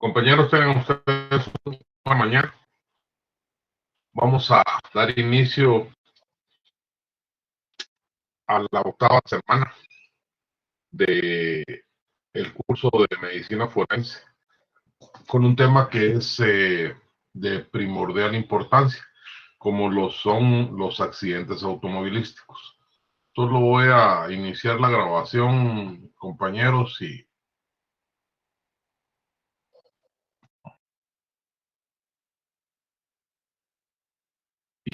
Compañeros, tengan ustedes una mañana. Vamos a dar inicio a la 8ª semana de el curso de medicina forense con un tema que es de primordial importancia, como lo son los accidentes automovilísticos. Solo voy a iniciar la grabación, compañeros, y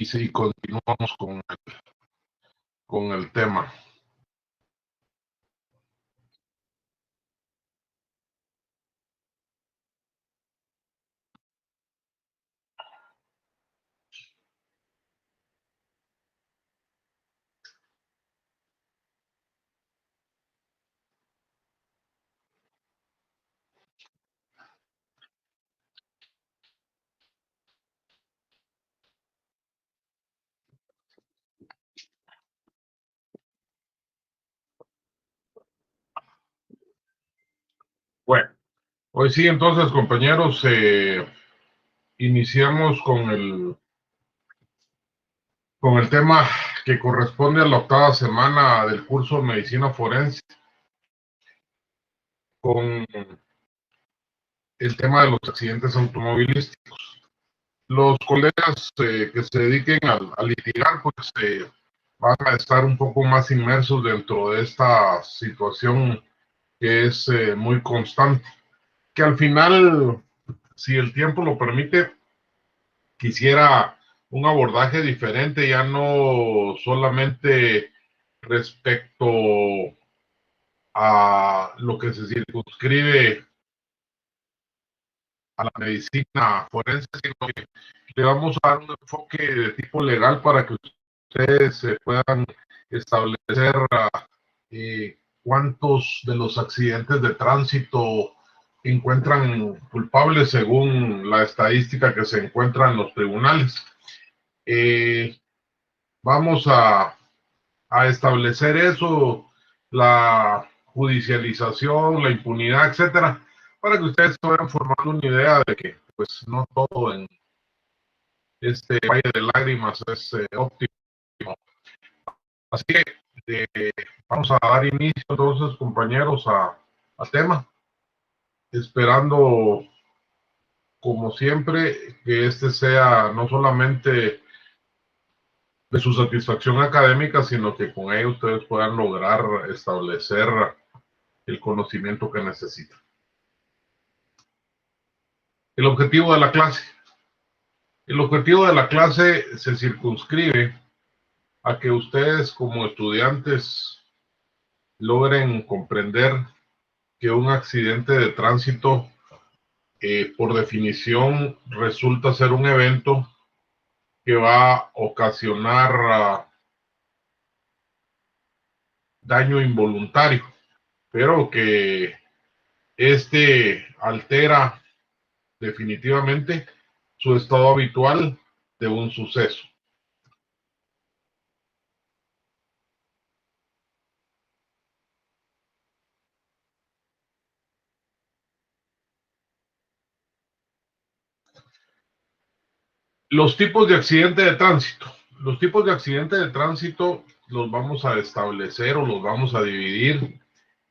sí, continuamos con el tema. Bueno, hoy sí, entonces, compañeros, iniciamos con el tema que corresponde a la 8ª semana del curso de medicina forense, con el tema de los accidentes automovilísticos. Los colegas que se dediquen a litigar, pues van a estar un poco más inmersos dentro de esta situación que es muy constante, que al final, si el tiempo lo permite, quisiera un abordaje diferente, ya no solamente respecto a lo que se circunscribe a la medicina forense, sino que le vamos a dar un enfoque de tipo legal para que ustedes puedan establecer cuántos de los accidentes de tránsito encuentran culpables según la estadística que se encuentra en los tribunales. Vamos a establecer eso, la judicialización, la impunidad, etcétera, para que ustedes se vayan formando una idea de que pues no todo en este valle de lágrimas es óptimo. Así que vamos a dar inicio entonces, compañeros, al tema, esperando como siempre que este sea no solamente de su satisfacción académica, sino que con ello ustedes puedan lograr establecer el conocimiento que necesitan. El objetivo de la clase. El objetivo de la clase se circunscribe a que ustedes como estudiantes logren comprender que un accidente de tránsito, por definición, resulta ser un evento que va a ocasionar daño involuntario. pero que este altera definitivamente su estado habitual de un suceso. Los tipos de accidente de tránsito. Los tipos de accidente de tránsito los vamos a establecer o los vamos a dividir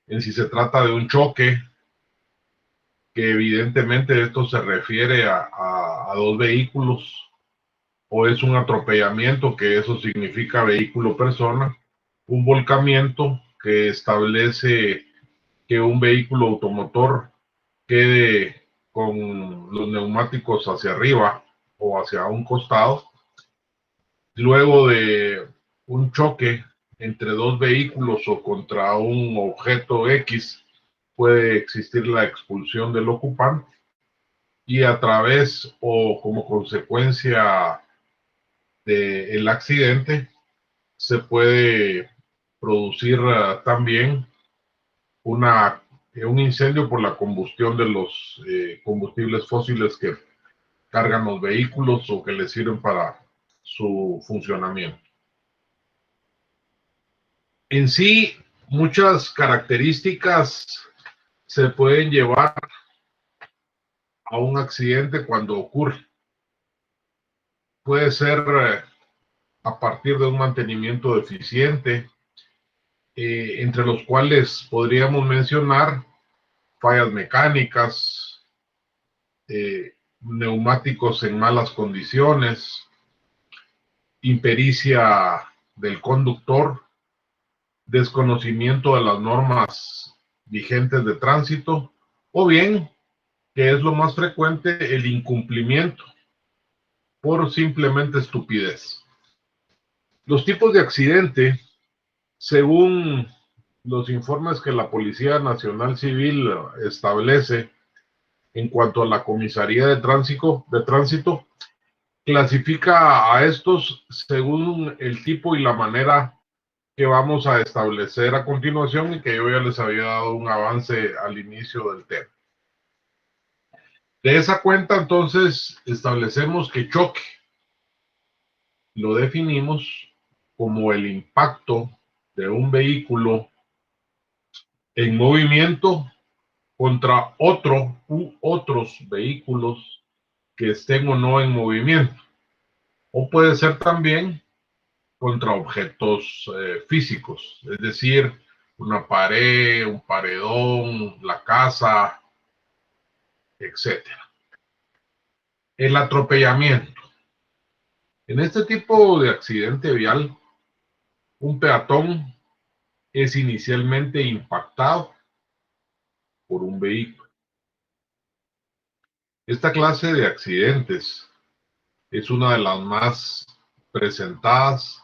en si se trata de un choque, que evidentemente esto se refiere a dos vehículos, o es un atropellamiento, que eso significa vehículo-persona, un volcamiento, que establece que un vehículo automotor quede con los neumáticos hacia arriba o hacia un costado, luego de un choque entre dos vehículos o contra un objeto X, puede existir la expulsión del ocupante, y a través o como consecuencia del accidente se puede producir también un incendio por la combustión de los combustibles fósiles que cargan los vehículos o que les sirven para su funcionamiento. En sí, muchas características se pueden llevar a un accidente cuando ocurre. Puede ser a partir de un mantenimiento deficiente, entre los cuales podríamos mencionar fallas mecánicas, neumáticos en malas condiciones, impericia del conductor, desconocimiento de las normas vigentes de tránsito, o bien, que es lo más frecuente, el incumplimiento por simplemente estupidez. Los tipos de accidente, según los informes que la Policía Nacional Civil establece en cuanto a la Comisaría de Tránsito, clasifica a estos según el tipo y la manera que vamos a establecer a continuación, y que yo ya les había dado un avance al inicio del tema. De esa cuenta, entonces, establecemos que choque lo definimos como el impacto de un vehículo en movimiento contra otro u otros vehículos que estén o no en movimiento. O puede ser también contra objetos físicos, es decir, una pared, un paredón, la casa, etc. El atropellamiento. En este tipo de accidente vial, un peatón es inicialmente impactado por un vehículo. Esta clase de accidentes es una de las más presentadas,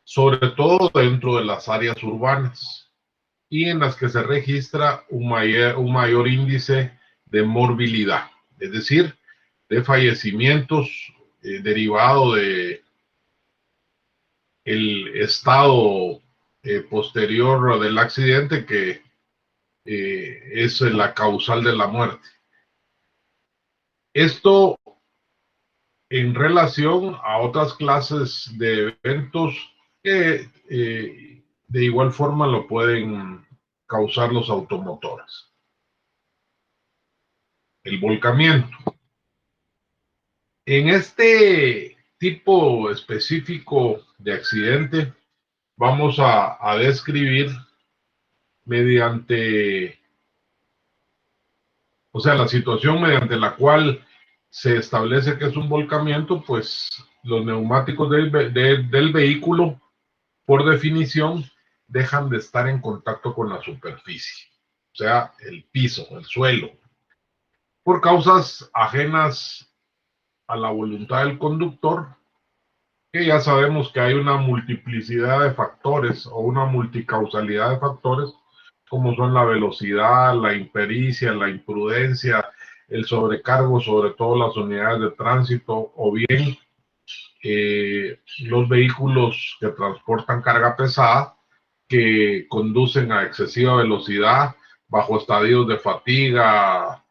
sobre todo dentro de las áreas urbanas, y en las que se registra un mayor índice de morbilidad, es decir, de fallecimientos derivado de el estado posterior del accidente, que es la causal de la muerte. Esto en relación a otras clases de eventos que de igual forma lo pueden causar los automotores. El volcamiento. En este tipo específico de accidente vamos a describir mediante, o sea, la situación mediante la cual se establece que es un volcamiento, pues los neumáticos del vehículo, por definición, dejan de estar en contacto con la superficie, o sea, el piso, el suelo, por causas ajenas a la voluntad del conductor, que ya sabemos que hay una multiplicidad de factores o una multicausalidad de factores, como son la velocidad, la impericia, la imprudencia, el sobrecargo sobre todo las unidades de tránsito, o bien los vehículos que transportan carga pesada, que conducen a excesiva velocidad, bajo estadios de fatiga,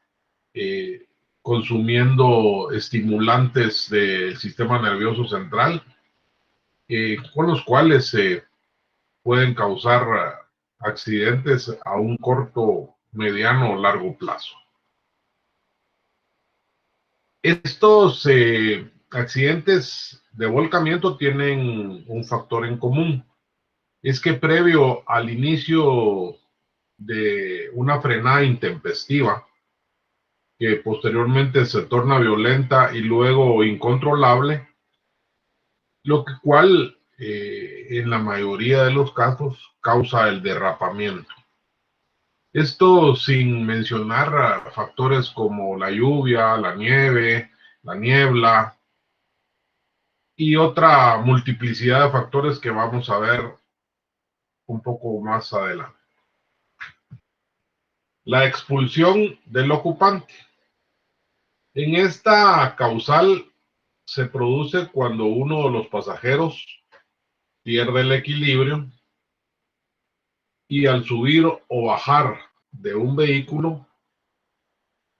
consumiendo estimulantes del sistema nervioso central, con los cuales se pueden causar accidentes a un corto, mediano o largo plazo. Estos accidentes de volcamiento tienen un factor en común. Es que previo al inicio de una frenada intempestiva, que posteriormente se torna violenta y luego incontrolable, lo cual en la mayoría de los casos causa el derrapamiento. Esto sin mencionar factores como la lluvia, la nieve, la niebla y otra multiplicidad de factores que vamos a ver un poco más adelante. La expulsión del ocupante. En esta causal se produce cuando uno de los pasajeros pierde el equilibrio y al subir o bajar de un vehículo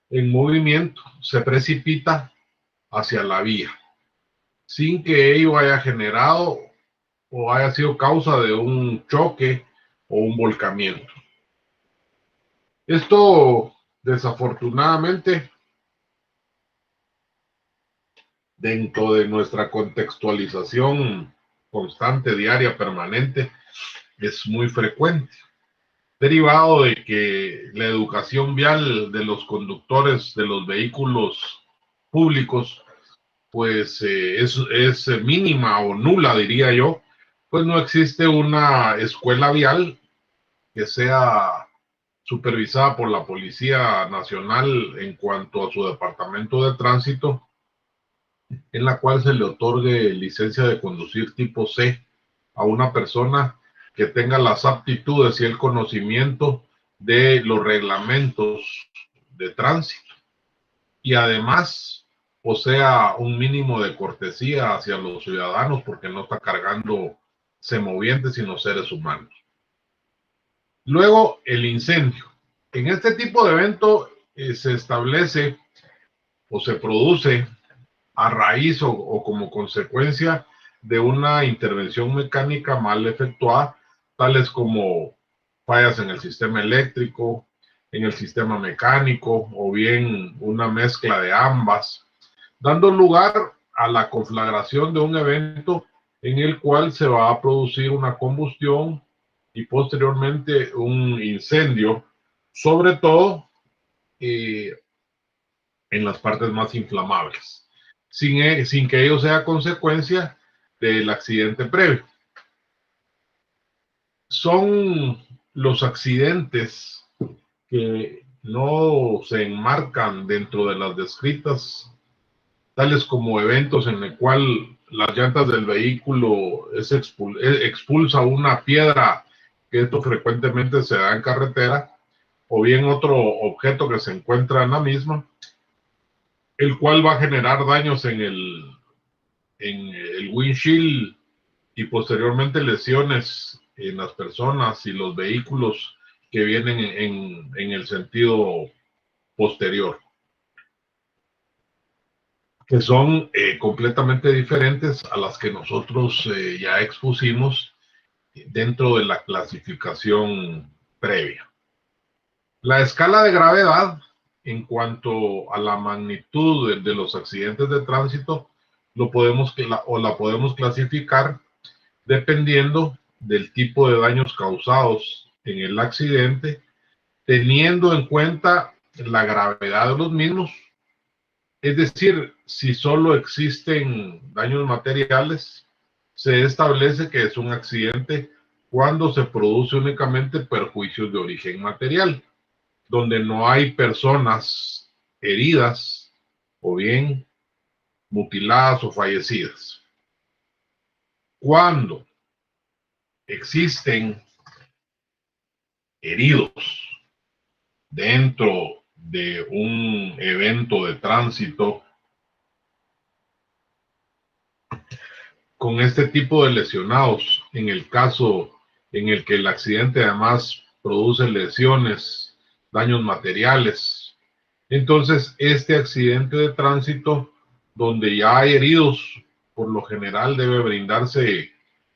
en movimiento se precipita hacia la vía, sin que ello haya generado o haya sido causa de un choque o un volcamiento. Esto, desafortunadamente, dentro de nuestra contextualización constante, diaria, permanente, es muy frecuente, derivado de que la educación vial de los conductores de los vehículos públicos pues es mínima o nula, diría yo. Pues no existe una escuela vial que sea supervisada por la Policía Nacional en cuanto a su departamento de tránsito, en la cual se le otorgue licencia de conducir tipo C a una persona que tenga las aptitudes y el conocimiento de los reglamentos de tránsito y además posea un mínimo de cortesía hacia los ciudadanos porque no está cargando semovientes sino seres humanos. Luego, el incendio. En este tipo de evento se establece o se produce a raíz o como consecuencia de una intervención mecánica mal efectuada, tales como fallas en el sistema eléctrico, en el sistema mecánico o bien una mezcla de ambas, dando lugar a la conflagración de un evento en el cual se va a producir una combustión y posteriormente un incendio, sobre todo en las partes más inflamables, sin que ello sea consecuencia del accidente previo. Son los accidentes que no se enmarcan dentro de las descritas, tales como eventos en el cual las llantas del vehículo expulsa una piedra, que esto frecuentemente se da en carretera, o bien otro objeto que se encuentra en la misma, el cual va a generar daños en el windshield y posteriormente lesiones en las personas y los vehículos que vienen en el sentido posterior, que son completamente diferentes a las que nosotros ya expusimos dentro de la clasificación previa. La escala de gravedad en cuanto a la magnitud de los accidentes de tránsito la podemos clasificar dependiendo del tipo de daños causados en el accidente, teniendo en cuenta la gravedad de los mismos. Es decir, si solo existen daños materiales, se establece que es un accidente cuando se produce únicamente perjuicios de origen material, donde no hay personas heridas o bien mutiladas o fallecidas. Cuando existen heridos dentro de un evento de tránsito, con este tipo de lesionados, en el caso en el que el accidente además produce lesiones, daños materiales. Entonces, este accidente de tránsito, donde ya hay heridos, por lo general debe brindarse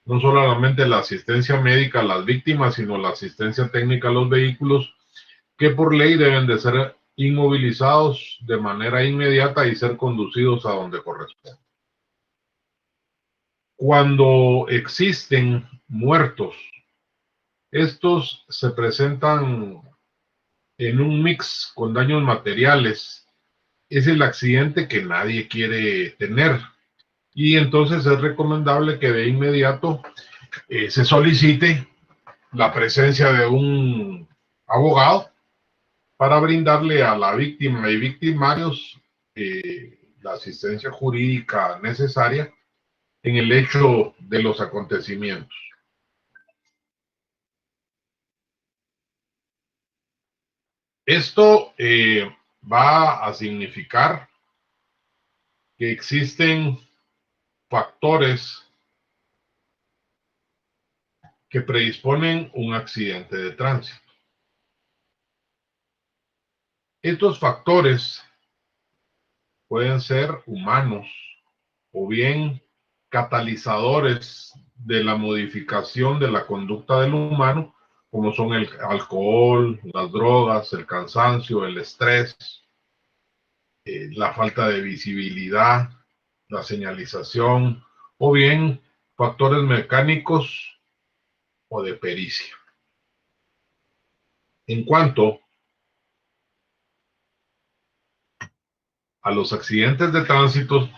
no solamente la asistencia médica a las víctimas, sino la asistencia técnica a los vehículos, que por ley deben de ser inmovilizados de manera inmediata y ser conducidos a donde corresponde. Cuando existen muertos, estos se presentan en un mix con daños materiales. Es el accidente que nadie quiere tener. Y entonces es recomendable que de inmediato se solicite la presencia de un abogado para brindarle a la víctima y victimarios la asistencia jurídica necesaria en el hecho de los acontecimientos. Esto va a significar que existen factores que predisponen un accidente de tránsito. Estos factores pueden ser humanos o bien catalizadores de la modificación de la conducta del humano, como son el alcohol, las drogas, el cansancio, el estrés, la falta de visibilidad, la señalización, o bien factores mecánicos o de pericia. En cuanto a los accidentes de tránsito,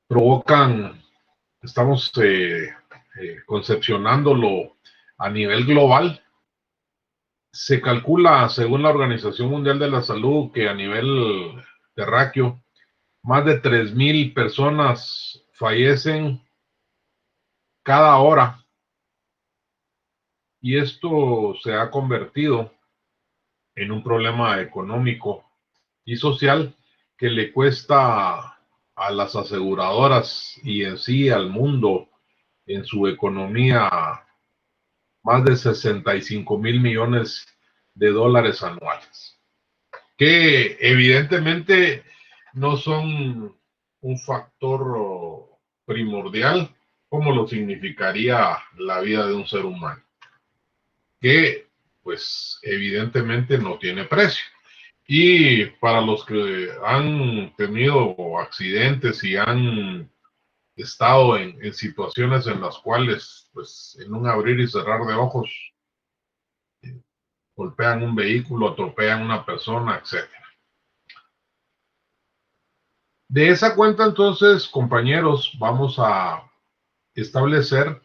provocan, estamos concepcionándolo a nivel global. Se calcula, según la Organización Mundial de la Salud, que a nivel terráqueo, más de 3,000 personas fallecen cada hora. Y esto se ha convertido en un problema económico y social que le cuesta a las aseguradoras y en sí al mundo en su economía más de 65,000 millones de dólares anuales, que evidentemente no son un factor primordial como lo significaría la vida de un ser humano, que pues evidentemente no tiene precio. Y para los que han tenido accidentes y han estado en situaciones en las cuales, pues, en un abrir y cerrar de ojos, golpean un vehículo, atropellan a una persona, etc. De esa cuenta, entonces, compañeros, vamos a establecer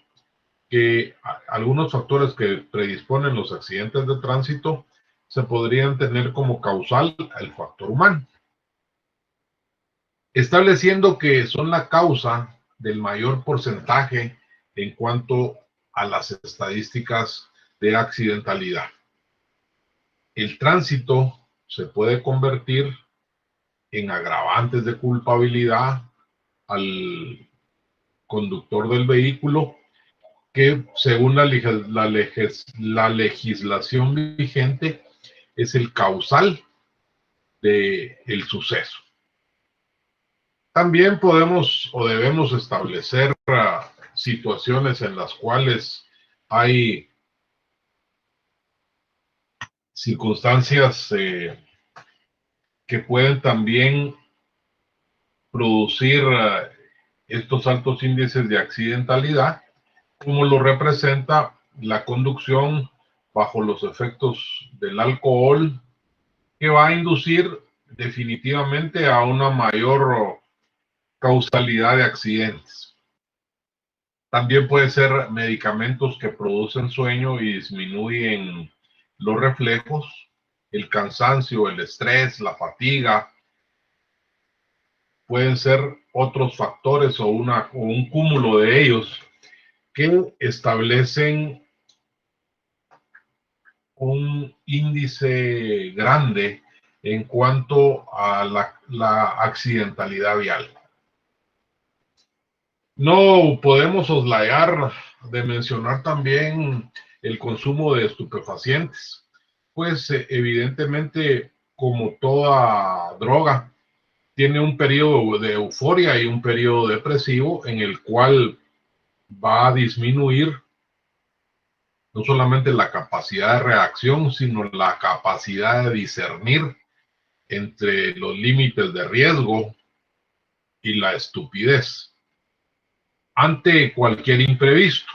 que algunos factores que predisponen los accidentes de tránsito se podrían tener como causal el factor humano, estableciendo que son la causa del mayor porcentaje en cuanto a las estadísticas de accidentalidad. El tránsito se puede convertir en agravantes de culpabilidad al conductor del vehículo, que según la legislación vigente es el causal del suceso. También podemos o debemos establecer situaciones en las cuales hay circunstancias que pueden también producir estos altos índices de accidentalidad, como lo representa la conducción bajo los efectos del alcohol, que va a inducir definitivamente a una mayor causalidad de accidentes. También puede ser medicamentos que producen sueño y disminuyen los reflejos, el cansancio, el estrés, la fatiga. Pueden ser otros factores o un cúmulo de ellos que establecen un índice grande en cuanto a la accidentalidad vial. No podemos soslayar de mencionar también el consumo de estupefacientes, pues evidentemente, como toda droga, tiene un periodo de euforia y un periodo depresivo en el cual va a disminuir no solamente la capacidad de reacción, sino la capacidad de discernir entre los límites de riesgo y la estupidez. Ante cualquier imprevisto,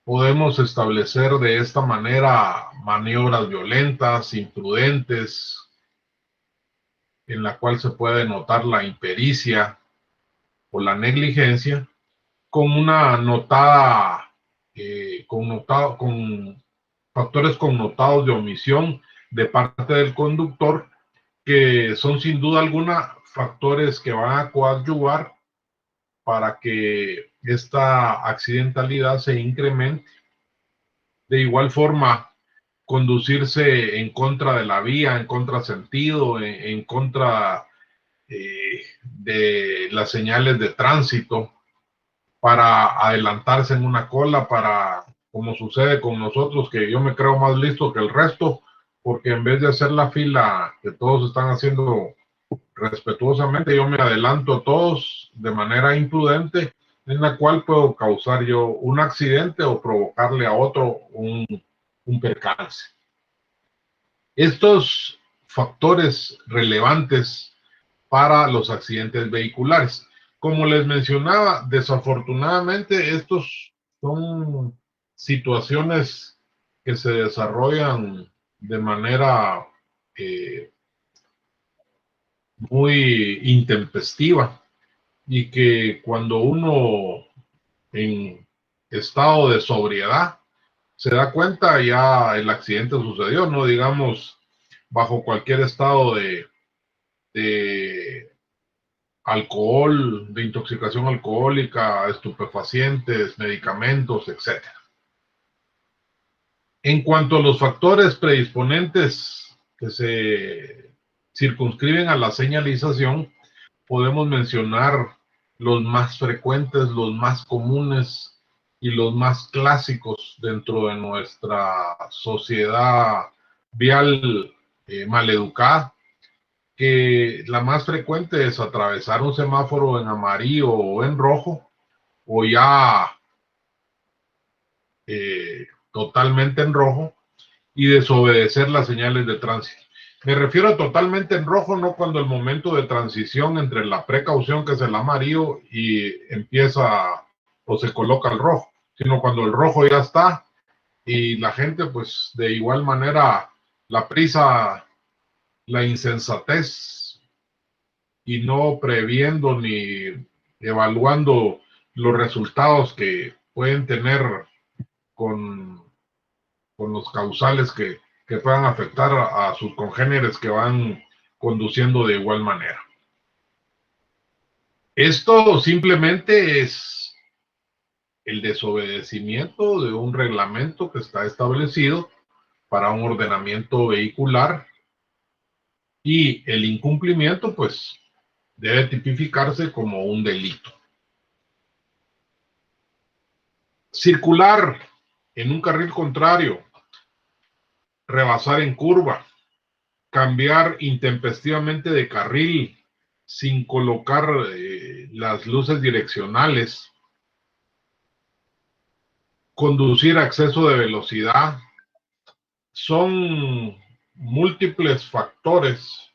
podemos establecer de esta manera maniobras violentas, imprudentes, en la cual se puede notar la impericia o la negligencia, con una notada, con factores connotados de omisión de parte del conductor, que son sin duda alguna factores que van a coadyuvar para que esta accidentalidad se incremente. De igual forma, conducirse en contra de la vía, en contrasentido, en contra de las señales de tránsito, para adelantarse en una cola, para, como sucede con nosotros, que yo me creo más listo que el resto, porque en vez de hacer la fila que todos están haciendo respetuosamente, yo me adelanto a todos de manera imprudente, en la cual puedo causar yo un accidente o provocarle a otro un percance. Estos factores relevantes para los accidentes vehiculares. Como les mencionaba, desafortunadamente estos son situaciones que se desarrollan de manera muy intempestiva y que cuando uno en estado de sobriedad se da cuenta, ya el accidente sucedió, no digamos bajo cualquier estado de alcohol, de intoxicación alcohólica, estupefacientes, medicamentos, etc. En cuanto a los factores predisponentes que se circunscriben a la señalización, podemos mencionar los más frecuentes, los más comunes y los más clásicos dentro de nuestra sociedad vial maleducada, que la más frecuente es atravesar un semáforo en amarillo o en rojo, o ya totalmente en rojo, y desobedecer las señales de tránsito. Me refiero a totalmente en rojo, no cuando el momento de transición entre la precaución, que es el amarillo, y empieza o se coloca el rojo, sino cuando el rojo ya está y la gente, pues de igual manera, la prisa, la insensatez y no previendo ni evaluando los resultados que pueden tener con, con los causales que puedan afectar a sus congéneres que van conduciendo de igual manera. Esto simplemente es el desobedecimiento de un reglamento que está establecido para un ordenamiento vehicular, y el incumplimiento pues debe tipificarse como un delito. Circular en un carril contrario, rebasar en curva, cambiar intempestivamente de carril sin colocar las luces direccionales, conducir a exceso de velocidad, son múltiples factores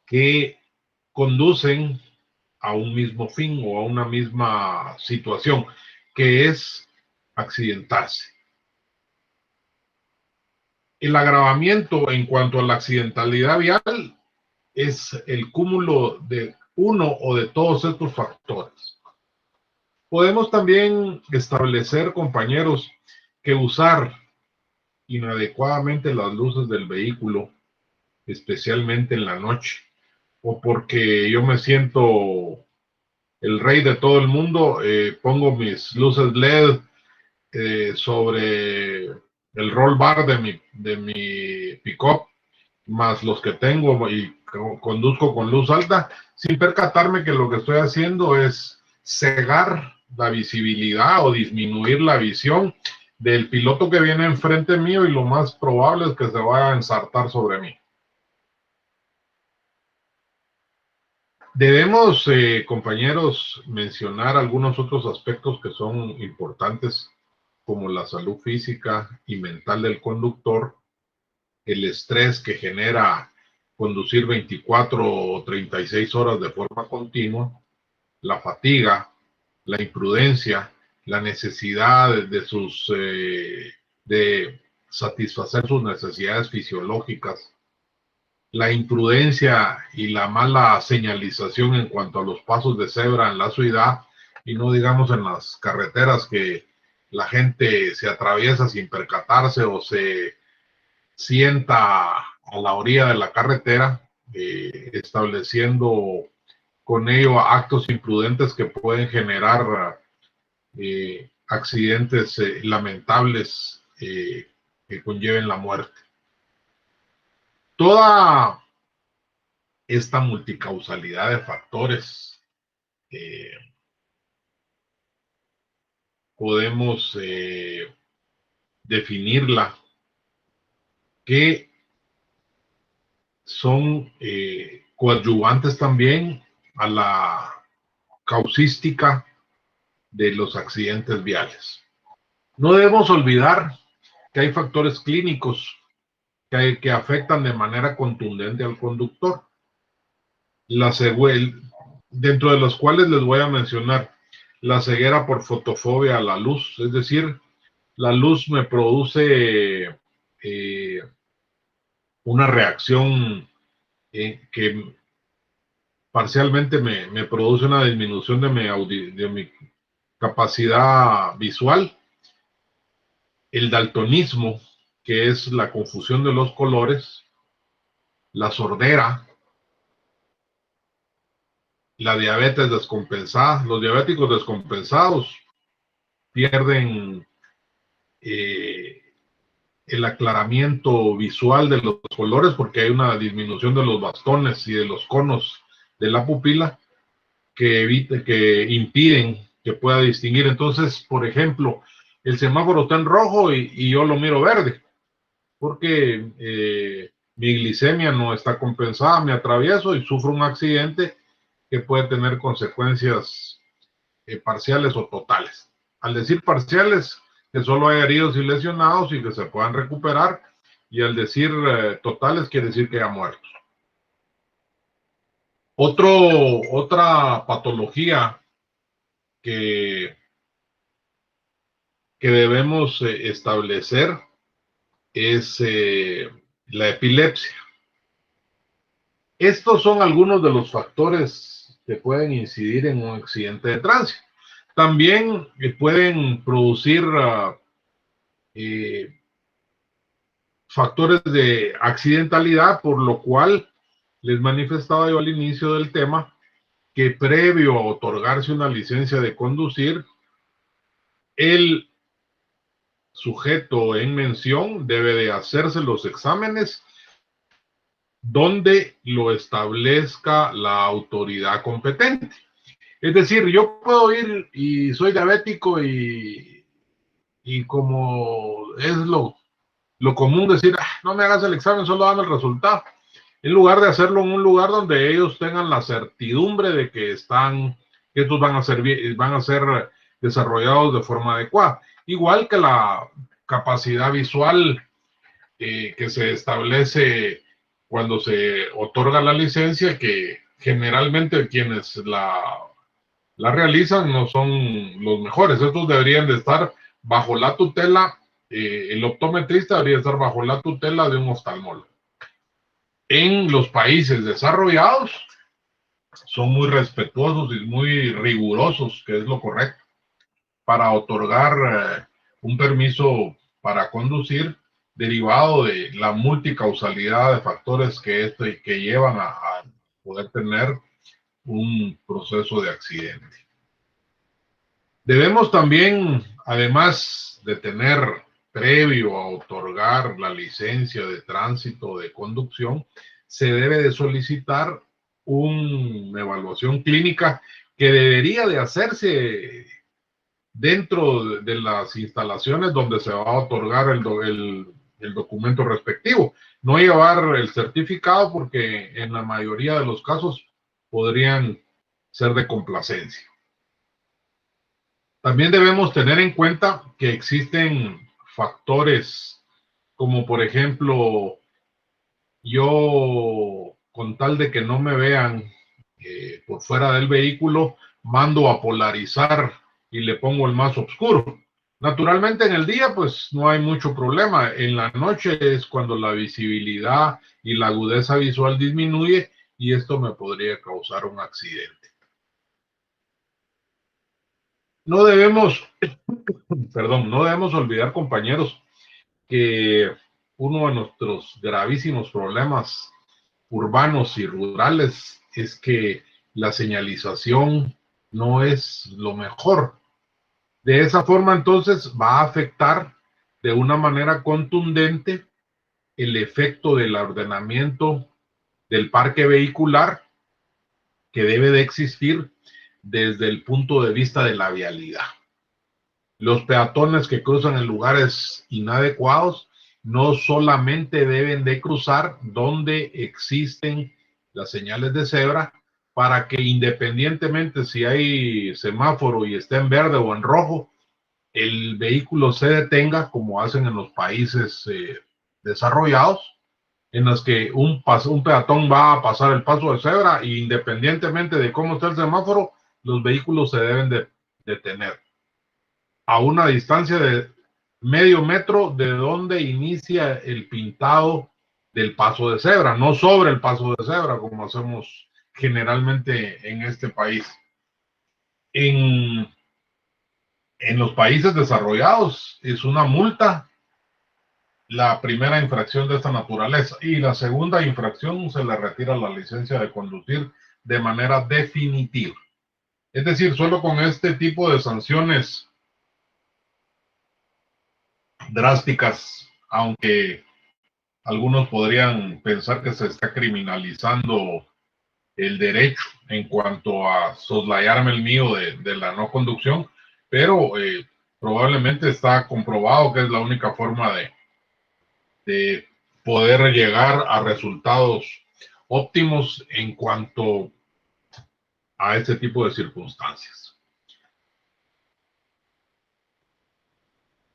que conducen a un mismo fin o a una misma situación, que es accidentarse. El agravamiento en cuanto a la accidentalidad vial es el cúmulo de uno o de todos estos factores. Podemos también establecer, compañeros, que usar inadecuadamente las luces del vehículo, especialmente en la noche, o porque yo me siento el rey de todo el mundo, pongo mis luces LED sobre el roll bar de mi pick-up, más los que tengo y conduzco con luz alta, sin percatarme que lo que estoy haciendo es cegar la visibilidad o disminuir la visión del piloto que viene enfrente mío, y lo más probable es que se vaya a ensartar sobre mí. Debemos, compañeros, mencionar algunos otros aspectos que son importantes, como la salud física y mental del conductor, el estrés que genera conducir 24 o 36 horas de forma continua, la fatiga, la imprudencia, la necesidad de satisfacer sus necesidades fisiológicas, la imprudencia y la mala señalización en cuanto a los pasos de cebra en la ciudad, y no digamos en las carreteras, que la gente se atraviesa sin percatarse o se sienta a la orilla de la carretera, estableciendo con ello actos imprudentes que pueden generar accidentes lamentables que conlleven la muerte. Toda esta multicausalidad de factores podemos definirla que son coadyuvantes también a la causística de los accidentes viales. No debemos olvidar que hay factores clínicos que afectan de manera contundente al conductor, dentro de los cuales les voy a mencionar la ceguera por fotofobia a la luz, es decir, la luz me produce una reacción que parcialmente me produce una disminución de mi capacidad visual. El daltonismo, que es la confusión de los colores, la sordera, la diabetes descompensada. Los diabéticos descompensados pierden el aclaramiento visual de los colores porque hay una disminución de los bastones y de los conos de la pupila que impiden que pueda distinguir. Entonces, por ejemplo, el semáforo está en rojo y yo lo miro verde porque mi glicemia no está compensada, me atravieso y sufro un accidente que puede tener consecuencias parciales o totales. Al decir parciales, que solo hay heridos y lesionados y que se puedan recuperar, y al decir totales, quiere decir que ya muertos. Otra patología que debemos establecer es la epilepsia. Estos son algunos de los factores que pueden incidir en un accidente de tránsito. También pueden producir factores de accidentalidad, por lo cual les manifestaba yo al inicio del tema que previo a otorgarse una licencia de conducir, el sujeto en mención debe de hacerse los exámenes donde lo establezca la autoridad competente. Es decir, yo puedo ir y soy diabético y como es lo común decir, no me hagas el examen, solo dame el resultado, en lugar de hacerlo en un lugar donde ellos tengan la certidumbre de que estos van a ser desarrollados de forma adecuada. Igual que la capacidad visual que se establece cuando se otorga la licencia, que generalmente quienes la realizan no son los mejores. Estos deberían de estar bajo la tutela, el optometrista debería estar bajo la tutela de un oftalmólogo. En los países desarrollados son muy respetuosos y muy rigurosos, que es lo correcto, para otorgar un permiso para conducir derivado de la multicausalidad de factores que llevan a poder tener un proceso de accidente. Debemos también, además de tener previo a otorgar la licencia de tránsito de conducción, se debe de solicitar una evaluación clínica que debería de hacerse dentro de las instalaciones donde se va a otorgar el documento respectivo. No llevar el certificado porque en la mayoría de los casos podrían ser de complacencia. También debemos tener en cuenta que existen factores como por ejemplo, yo con tal de que no me vean por fuera del vehículo, mando a polarizar y le pongo el más oscuro. Naturalmente en el día pues no hay mucho problema. En la noche es cuando la visibilidad y la agudeza visual disminuye y esto me podría causar un accidente. No debemos, perdón, no debemos olvidar, compañeros, que uno de nuestros gravísimos problemas urbanos y rurales es que la señalización no es lo mejor. De esa forma, entonces, va a afectar de una manera contundente el efecto del ordenamiento del parque vehicular que debe de existir desde el punto de vista de la vialidad. Los peatones que cruzan en lugares inadecuados no solamente deben de cruzar donde existen las señales de cebra, para que independientemente si hay semáforo y está en verde o en rojo, el vehículo se detenga, como hacen en los países desarrollados, en los que un peatón va a pasar el paso de cebra e independientemente de cómo está el semáforo, los vehículos se deben de detener a una distancia de medio metro de donde inicia el pintado del paso de cebra, no sobre el paso de cebra como hacemos generalmente en este país. En los países desarrollados es una multa la primera infracción de esta naturaleza y la segunda infracción se le retira la licencia de conducir de manera definitiva. Es decir, solo con este tipo de sanciones drásticas, aunque algunos podrían pensar que se está criminalizando el derecho en cuanto a soslayarme el mío de la no conducción, pero probablemente está comprobado que es la única forma de poder llegar a resultados óptimos en cuanto a este tipo de circunstancias.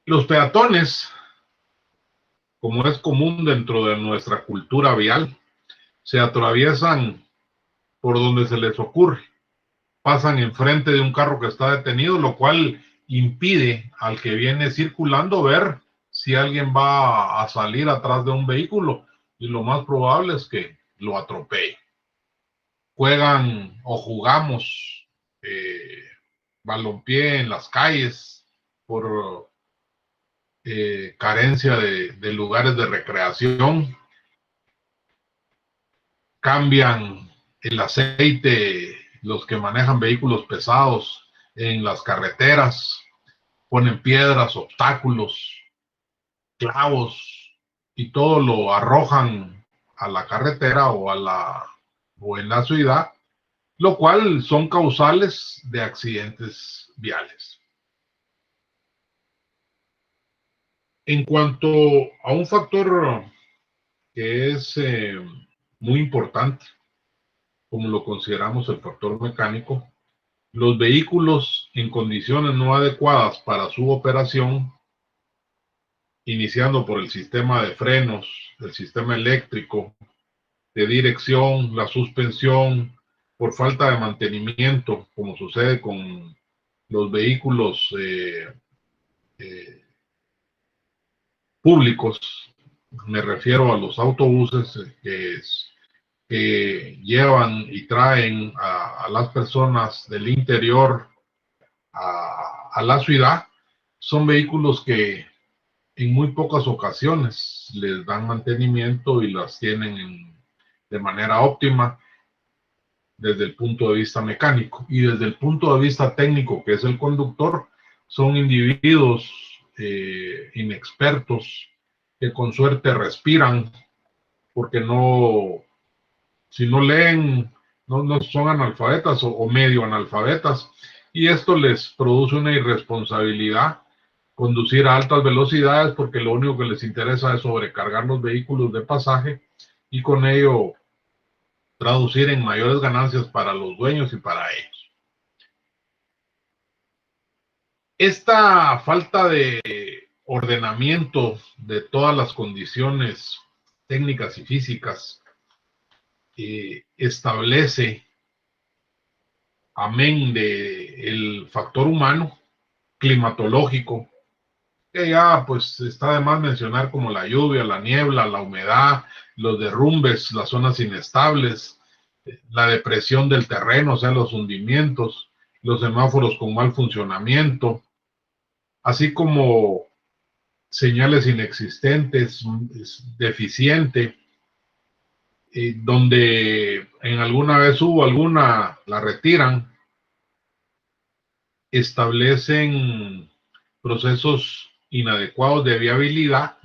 Los peatones, como es común dentro de nuestra cultura vial, se atraviesan por donde se les ocurre. Pasan enfrente de un carro que está detenido, lo cual impide al que viene circulando ver si alguien va a salir atrás de un vehículo y lo más probable es que lo atropelle. Juegan o jugamos balompié en las calles por carencia de lugares de recreación. Cambian el aceite los que manejan vehículos pesados en las carreteras, ponen piedras, obstáculos, clavos y todo lo arrojan a la carretera o en la ciudad, lo cual son causales de accidentes viales. En cuanto a un factor que es muy importante, como lo consideramos el factor mecánico, los vehículos en condiciones no adecuadas para su operación, iniciando por el sistema de frenos, el sistema eléctrico, de dirección, la suspensión, por falta de mantenimiento, como sucede con los vehículos públicos, me refiero a los autobuses que llevan y traen a las personas del interior a la ciudad, son vehículos que en muy pocas ocasiones les dan mantenimiento y las tienen de manera óptima desde el punto de vista mecánico. Y desde el punto de vista técnico, que es el conductor, son individuos inexpertos que con suerte respiran porque si no leen, no son analfabetas o medio analfabetas, y esto les produce una irresponsabilidad conducir a altas velocidades porque lo único que les interesa es sobrecargar los vehículos de pasaje y con ello traducir en mayores ganancias para los dueños y para ellos. Esta falta de ordenamiento de todas las condiciones técnicas y físicas establece, amén del factor humano, climatológico, que ya pues está de más mencionar, como la lluvia, la niebla, la humedad, los derrumbes, las zonas inestables, la depresión del terreno, o sea, los hundimientos, los semáforos con mal funcionamiento, así como señales inexistentes, deficiente, donde en alguna vez hubo alguna, la retiran, establecen procesos inadecuados de vialidad,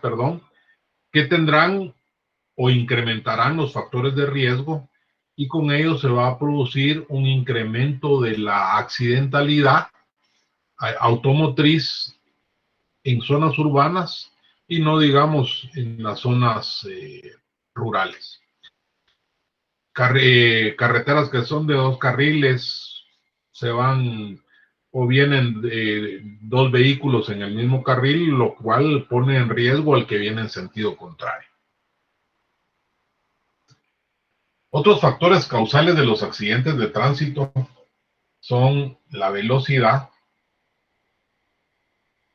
perdón, que tendrán o incrementarán los factores de riesgo y con ello se va a producir un incremento de la accidentalidad automotriz en zonas urbanas y no digamos en las zonas rurales. Carreteras que son de 2 carriles se van o vienen dos vehículos en el mismo carril, lo cual pone en riesgo al que viene en sentido contrario. Otros factores causales de los accidentes de tránsito son la velocidad,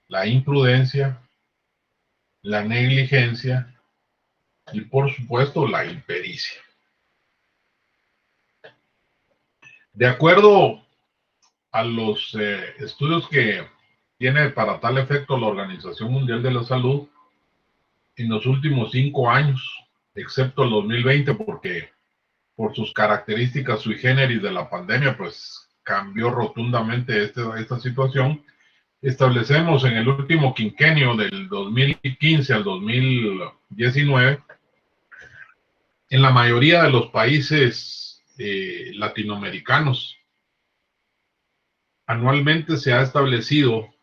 la imprudencia, la negligencia y por supuesto la impericia. De acuerdo a los estudios que tiene para tal efecto la Organización Mundial de la Salud, en los últimos 5 años, excepto el 2020, porque por sus características sui generis de la pandemia, pues cambió rotundamente esta situación. Establecemos en el último quinquenio del 2015 al 2019, en la mayoría de los países latinoamericanos, anualmente se ha establecido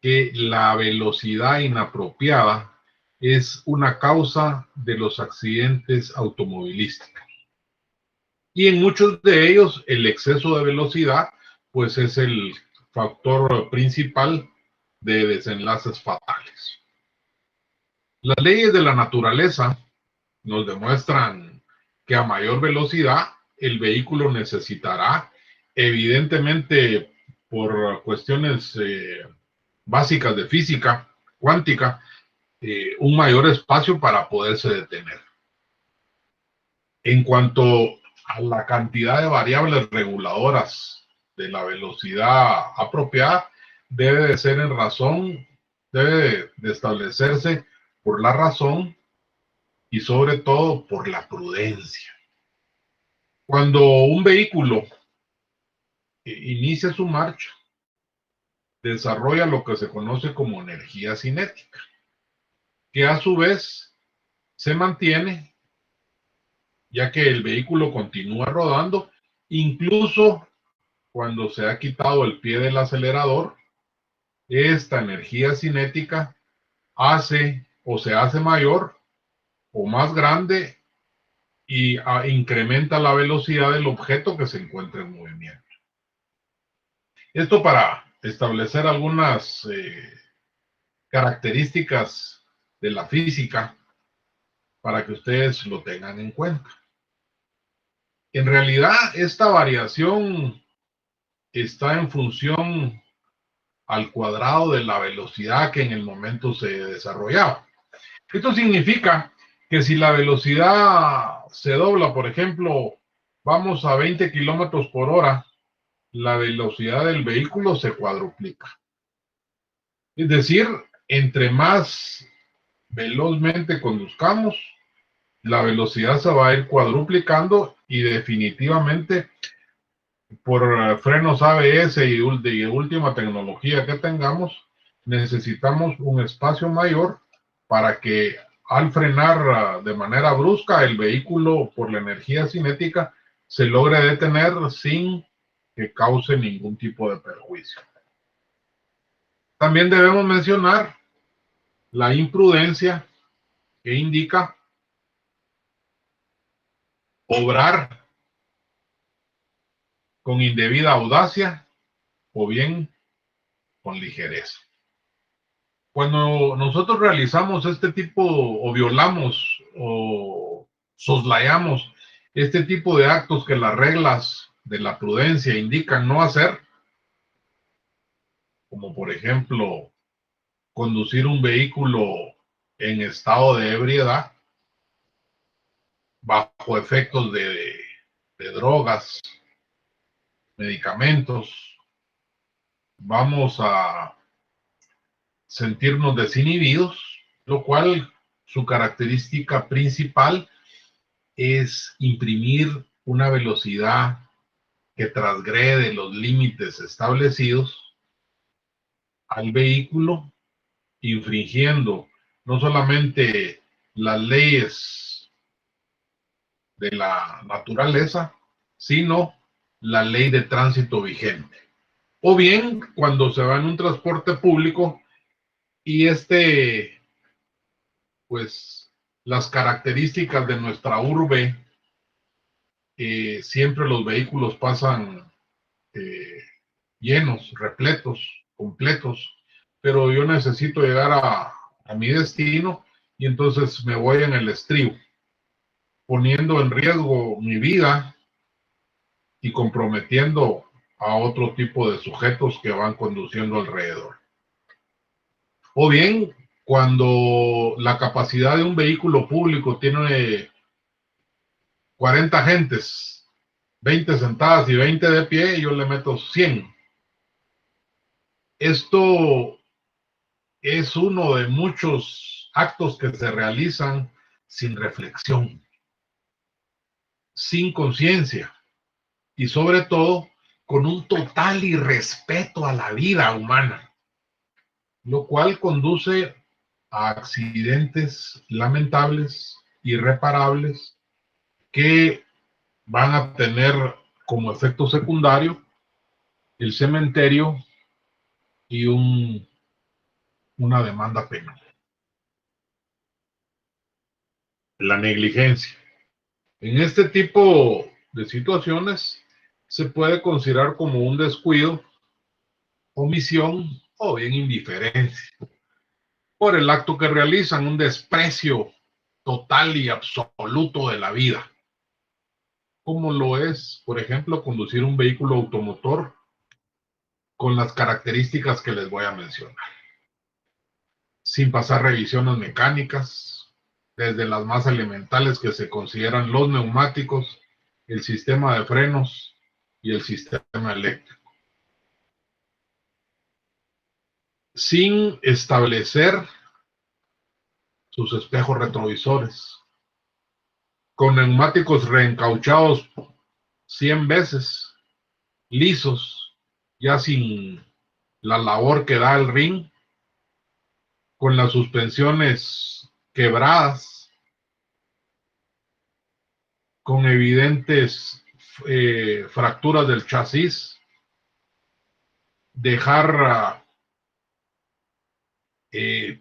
que la velocidad inapropiada es una causa de los accidentes automovilísticos. Y en muchos de ellos el exceso de velocidad pues es el factor principal de desenlaces fatales. Las leyes de la naturaleza nos demuestran que a mayor velocidad el vehículo necesitará, evidentemente por cuestiones básicas de física cuántica, un mayor espacio para poderse detener. En cuanto a la cantidad de variables reguladoras de la velocidad apropiada, debe de ser en razón, debe de establecerse por la razón y sobre todo por la prudencia. Cuando un vehículo inicia su marcha, desarrolla lo que se conoce como energía cinética, que a su vez se mantiene ya que el vehículo continúa rodando, incluso cuando se ha quitado el pie del acelerador. Esta energía cinética hace o se hace mayor o más grande y incrementa la velocidad del objeto que se encuentra en movimiento. Esto para establecer algunas características de la física para que ustedes lo tengan en cuenta. En realidad, esta variación está en función al cuadrado de la velocidad que en el momento se desarrollaba. Esto significa que si la velocidad se dobla, por ejemplo, vamos a 20 kilómetros por hora, la velocidad del vehículo se cuadruplica. Es decir, entre más velozmente conduzcamos, la velocidad se va a ir cuadruplicando y definitivamente por frenos ABS y última tecnología que tengamos, necesitamos un espacio mayor para que al frenar de manera brusca el vehículo por la energía cinética se logre detener sin que cause ningún tipo de perjuicio. También debemos mencionar la imprudencia, que indica obrar con indebida audacia o bien con ligereza. Cuando nosotros realizamos este tipo o violamos o soslayamos este tipo de actos que las reglas de la prudencia indican no hacer, como por ejemplo conducir un vehículo en estado de ebriedad, bajo efectos de drogas, medicamentos, vamos a sentirnos desinhibidos, lo cual su característica principal es imprimir una velocidad que transgrede los límites establecidos al vehículo, infringiendo no solamente las leyes de la naturaleza, sino la ley de tránsito vigente. O bien, cuando se va en un transporte público y pues, las características de nuestra urbe, siempre los vehículos pasan llenos, repletos, completos, pero yo necesito llegar a mi destino y entonces me voy en el estribo, poniendo en riesgo mi vida y comprometiendo a otro tipo de sujetos que van conduciendo alrededor. O bien, cuando la capacidad de un vehículo público tiene 40 gentes, 20 sentadas y 20 de pie, yo le meto 100. Esto es uno de muchos actos que se realizan sin reflexión, sin conciencia y sobre todo con un total irrespeto a la vida humana, lo cual conduce a accidentes lamentables, irreparables, que van a tener como efecto secundario el cementerio y una demanda penal. La negligencia. En este tipo de situaciones se puede considerar como un descuido, omisión o bien indiferencia por el acto que realizan, un desprecio total y absoluto de la vida, como lo es, por ejemplo, conducir un vehículo automotor con las características que les voy a mencionar, sin pasar revisiones mecánicas, desde las más elementales que se consideran los neumáticos, el sistema de frenos y el sistema eléctrico, sin establecer sus espejos retrovisores, con neumáticos reencauchados 100 veces, lisos, ya sin la labor que da el ring, con las suspensiones quebradas, con evidentes fracturas del chasis, dejar,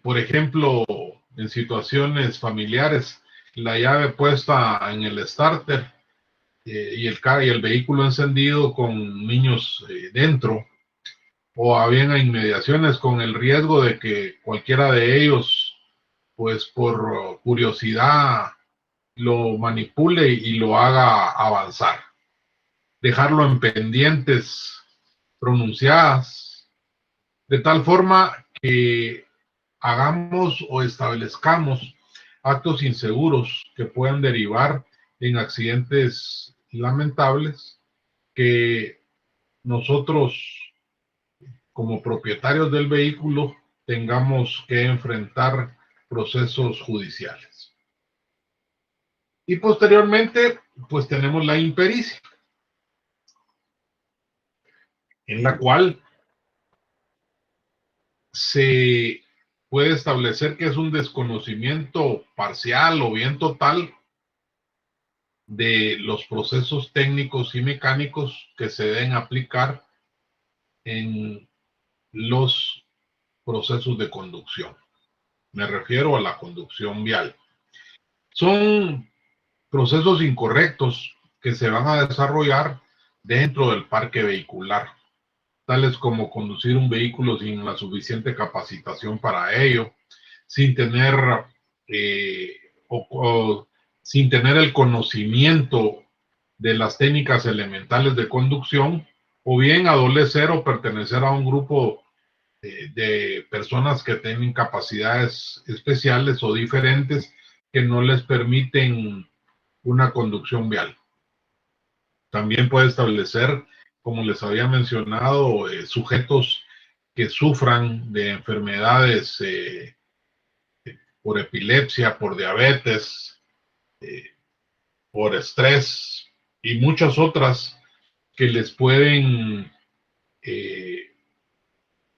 por ejemplo, en situaciones familiares, la llave puesta en el starter y el vehículo encendido con niños dentro, o bien a inmediaciones con el riesgo de que cualquiera de ellos, pues por curiosidad, lo manipule y lo haga avanzar. Dejarlo en pendientes pronunciadas, de tal forma que hagamos o establezcamos actos inseguros que puedan derivar en accidentes lamentables que nosotros, como propietarios del vehículo, tengamos que enfrentar procesos judiciales. Y posteriormente, pues tenemos la impericia, en la cual se puede establecer que es un desconocimiento parcial o bien total de los procesos técnicos y mecánicos que se deben aplicar en los procesos de conducción. Me refiero a la conducción vial. Son procesos incorrectos que se van a desarrollar dentro del parque vehicular, tales como conducir un vehículo sin la suficiente capacitación para ello, sin tener eh, sin tener el conocimiento de las técnicas elementales de conducción, o bien adolecer o pertenecer a un grupo de personas que tienen capacidades especiales o diferentes que no les permiten una conducción vial. También puede establecer, como les había mencionado, sujetos que sufran de enfermedades por epilepsia, por diabetes, por estrés y muchas otras que les pueden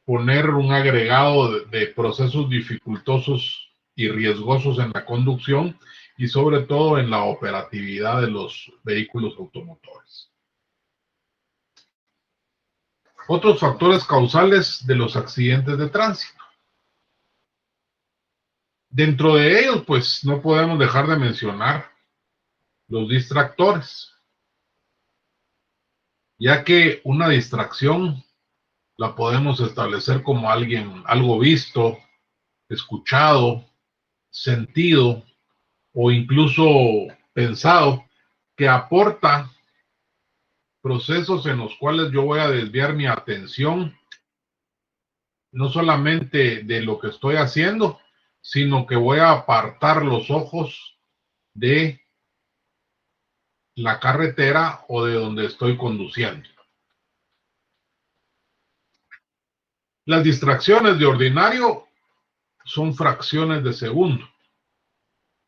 poner un agregado de procesos dificultosos y riesgosos en la conducción y sobre todo en la operatividad de los vehículos automotores. Otros factores causales de los accidentes de tránsito. Dentro de ellos, pues no podemos dejar de mencionar los distractores, ya que una distracción la podemos establecer como algo visto, escuchado, sentido o incluso pensado, que aporta procesos en los cuales yo voy a desviar mi atención, no solamente de lo que estoy haciendo, sino que voy a apartar los ojos de la carretera o de donde estoy conduciendo. Las distracciones de ordinario son fracciones de segundo,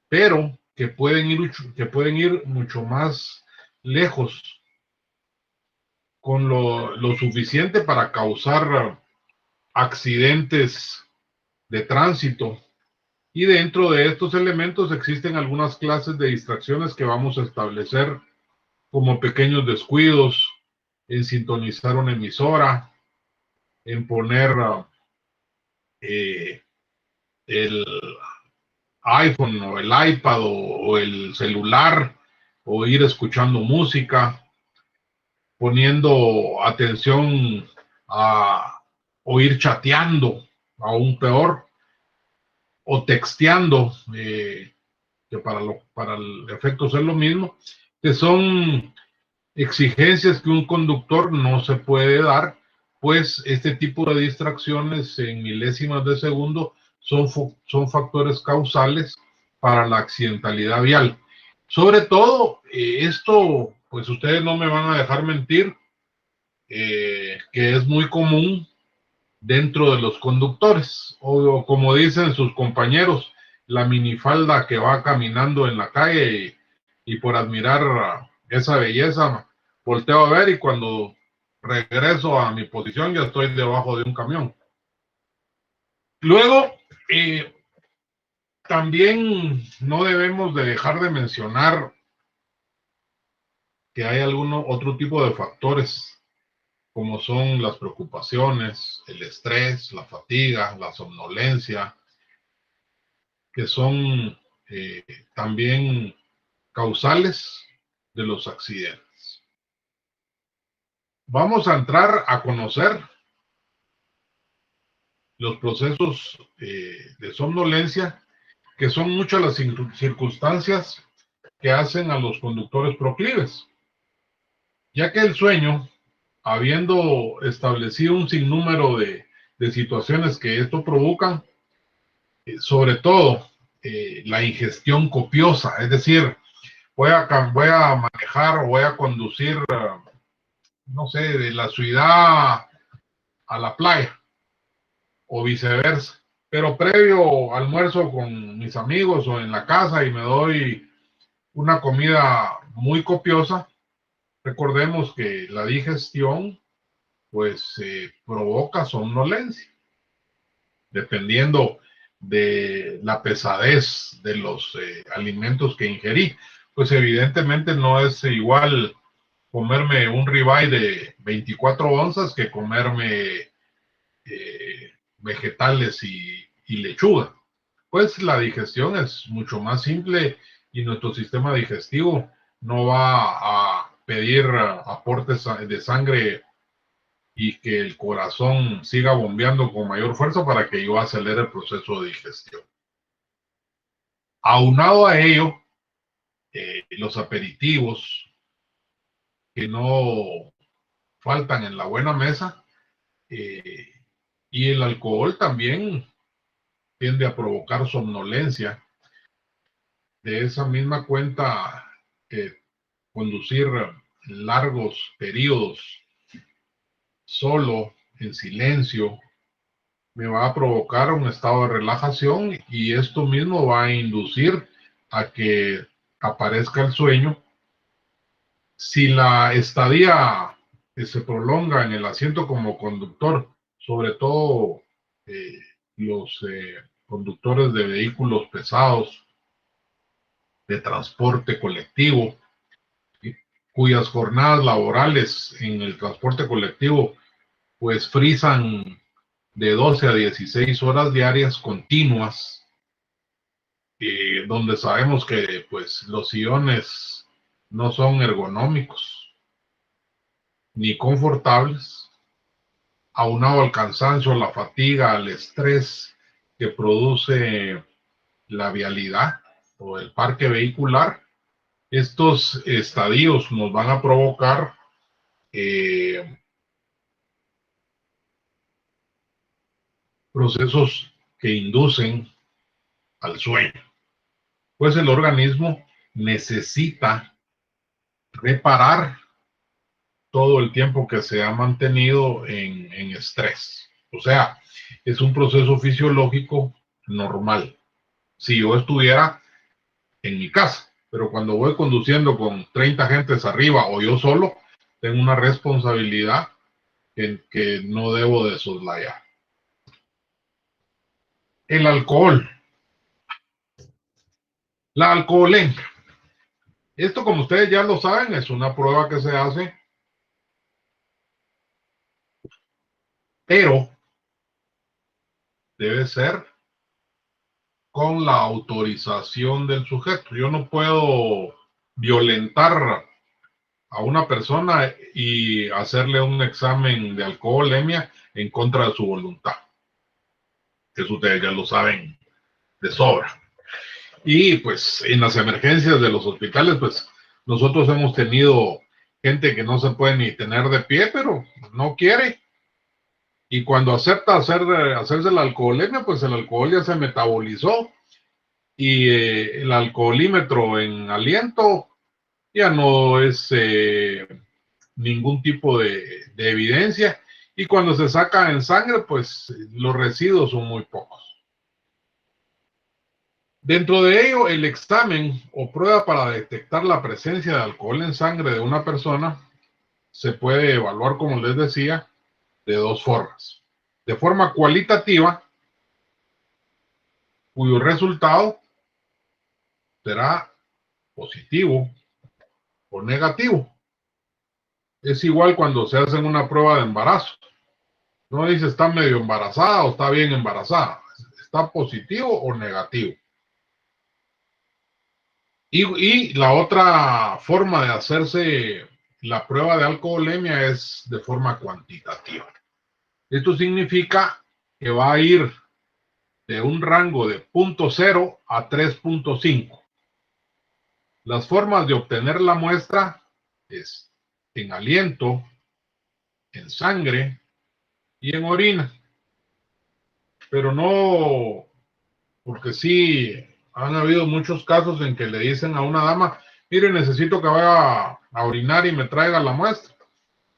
pero que pueden ir mucho más lejos, con lo suficiente para causar accidentes de tránsito. Y dentro de estos elementos existen algunas clases de distracciones que vamos a establecer, como pequeños descuidos en sintonizar una emisora, en poner el iPhone o el iPad o el celular, o ir escuchando música, poniendo atención a, o ir chateando, aún peor, o texteando, que para el efecto es lo mismo, que son exigencias que un conductor no se puede dar, pues este tipo de distracciones en milésimas de segundo son factores causales para la accidentalidad vial. Sobre todo, esto, pues ustedes no me van a dejar mentir, que es muy común dentro de los conductores, o como dicen sus compañeros, la minifalda que va caminando en la calle y por admirar esa belleza, volteo a ver y cuando regreso a mi posición ya estoy debajo de un camión. Luego, también no debemos de dejar de mencionar que hay otro tipo de factores, como son las preocupaciones, el estrés, la fatiga, la somnolencia, que son también causales de los accidentes. Vamos a entrar a conocer los procesos de somnolencia, que son muchas las circunstancias que hacen a los conductores proclives, ya que el sueño, habiendo establecido un sinnúmero de situaciones que esto provocan, sobre todo la ingestión copiosa, es decir, voy a manejar o voy a conducir, no sé, de la ciudad a la playa o viceversa, pero previo almuerzo con mis amigos o en la casa y me doy una comida muy copiosa. Recordemos que la digestión pues provoca somnolencia. dependiendo de la pesadez de los alimentos que ingerí. Pues evidentemente no es igual comerme un ribeye de 24 onzas que comerme vegetales y lechuga. Pues la digestión es mucho más simple y nuestro sistema digestivo no va a pedir aportes de sangre y que el corazón siga bombeando con mayor fuerza para que yo acelere el proceso de digestión. Aunado a ello, los aperitivos que no faltan en la buena mesa y el alcohol también tiende a provocar somnolencia. De esa misma cuenta, conducir largos periodos solo, en silencio, me va a provocar un estado de relajación y esto mismo va a inducir a que aparezca el sueño. Si la estadía se prolonga en el asiento como conductor, sobre todo los conductores de vehículos pesados, de transporte colectivo, cuyas jornadas laborales en el transporte colectivo pues frisan de 12 a 16 horas diarias continuas, donde sabemos que pues los sillones no son ergonómicos ni confortables, aunado al cansancio, la fatiga, al estrés que produce la vialidad o el parque vehicular. Estos estadios nos van a provocar procesos que inducen al sueño, pues el organismo necesita reparar todo el tiempo que se ha mantenido en estrés. O sea, es un proceso fisiológico normal. Si yo estuviera en mi casa, pero cuando voy conduciendo con 30 gentes arriba o yo solo, tengo una responsabilidad que no debo de soslayar. El alcohol. La alcoholemia. Esto, como ustedes ya lo saben, es una prueba que se hace, pero debe ser con la autorización del sujeto. Yo no puedo violentar a una persona y hacerle un examen de alcoholemia en contra de su voluntad. Eso ustedes ya lo saben de sobra. Y pues en las emergencias de los hospitales, pues nosotros hemos tenido gente que no se puede ni tener de pie, pero no quiere. Y cuando acepta hacerse la alcoholemia, pues el alcohol ya se metabolizó y el alcoholímetro en aliento ya no es ningún tipo de evidencia. Y cuando se saca en sangre, pues los residuos son muy pocos. Dentro de ello, el examen o prueba para detectar la presencia de alcohol en sangre de una persona se puede evaluar, como les decía, de dos formas. De forma cualitativa, cuyo resultado será positivo o negativo. Es igual cuando se hace una prueba de embarazo. No dice está medio embarazada o está bien embarazada. Está positivo o negativo. Y la otra forma de hacerse la prueba de alcoholemia es de forma cuantitativa. Esto significa que va a ir de un rango de 0.0 a 3.5. Las formas de obtener la muestra es en aliento, en sangre y en orina. Pero no, porque sí, han habido muchos casos en que le dicen a una dama, mire, necesito que vaya a orinar y me traiga la muestra.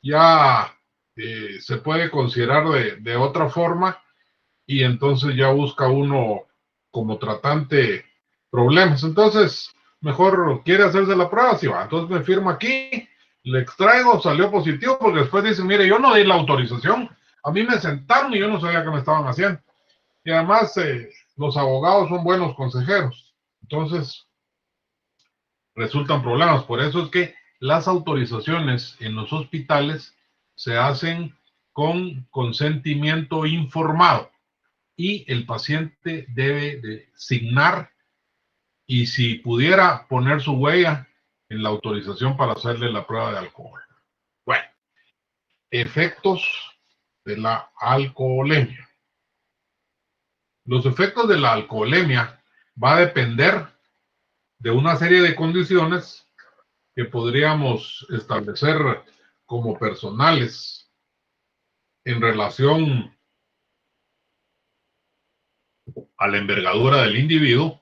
Ya se puede considerar de otra forma y entonces ya busca uno como tratante problemas. Entonces, mejor quiere hacerse la prueba, si va. Entonces me firma aquí, le extraigo, salió positivo, porque después dice, mire, yo no di la autorización, a mí me sentaron y yo no sabía qué me estaban haciendo. Y además, los abogados son buenos consejeros. Entonces, resultan problemas. Por eso es que las autorizaciones en los hospitales se hacen con consentimiento informado y el paciente debe de signar y si pudiera poner su huella en la autorización para hacerle la prueba de alcohol. Bueno, efectos de la alcoholemia. Los efectos de la alcoholemia va a depender de una serie de condiciones que podríamos establecer como personales en relación a la envergadura del individuo,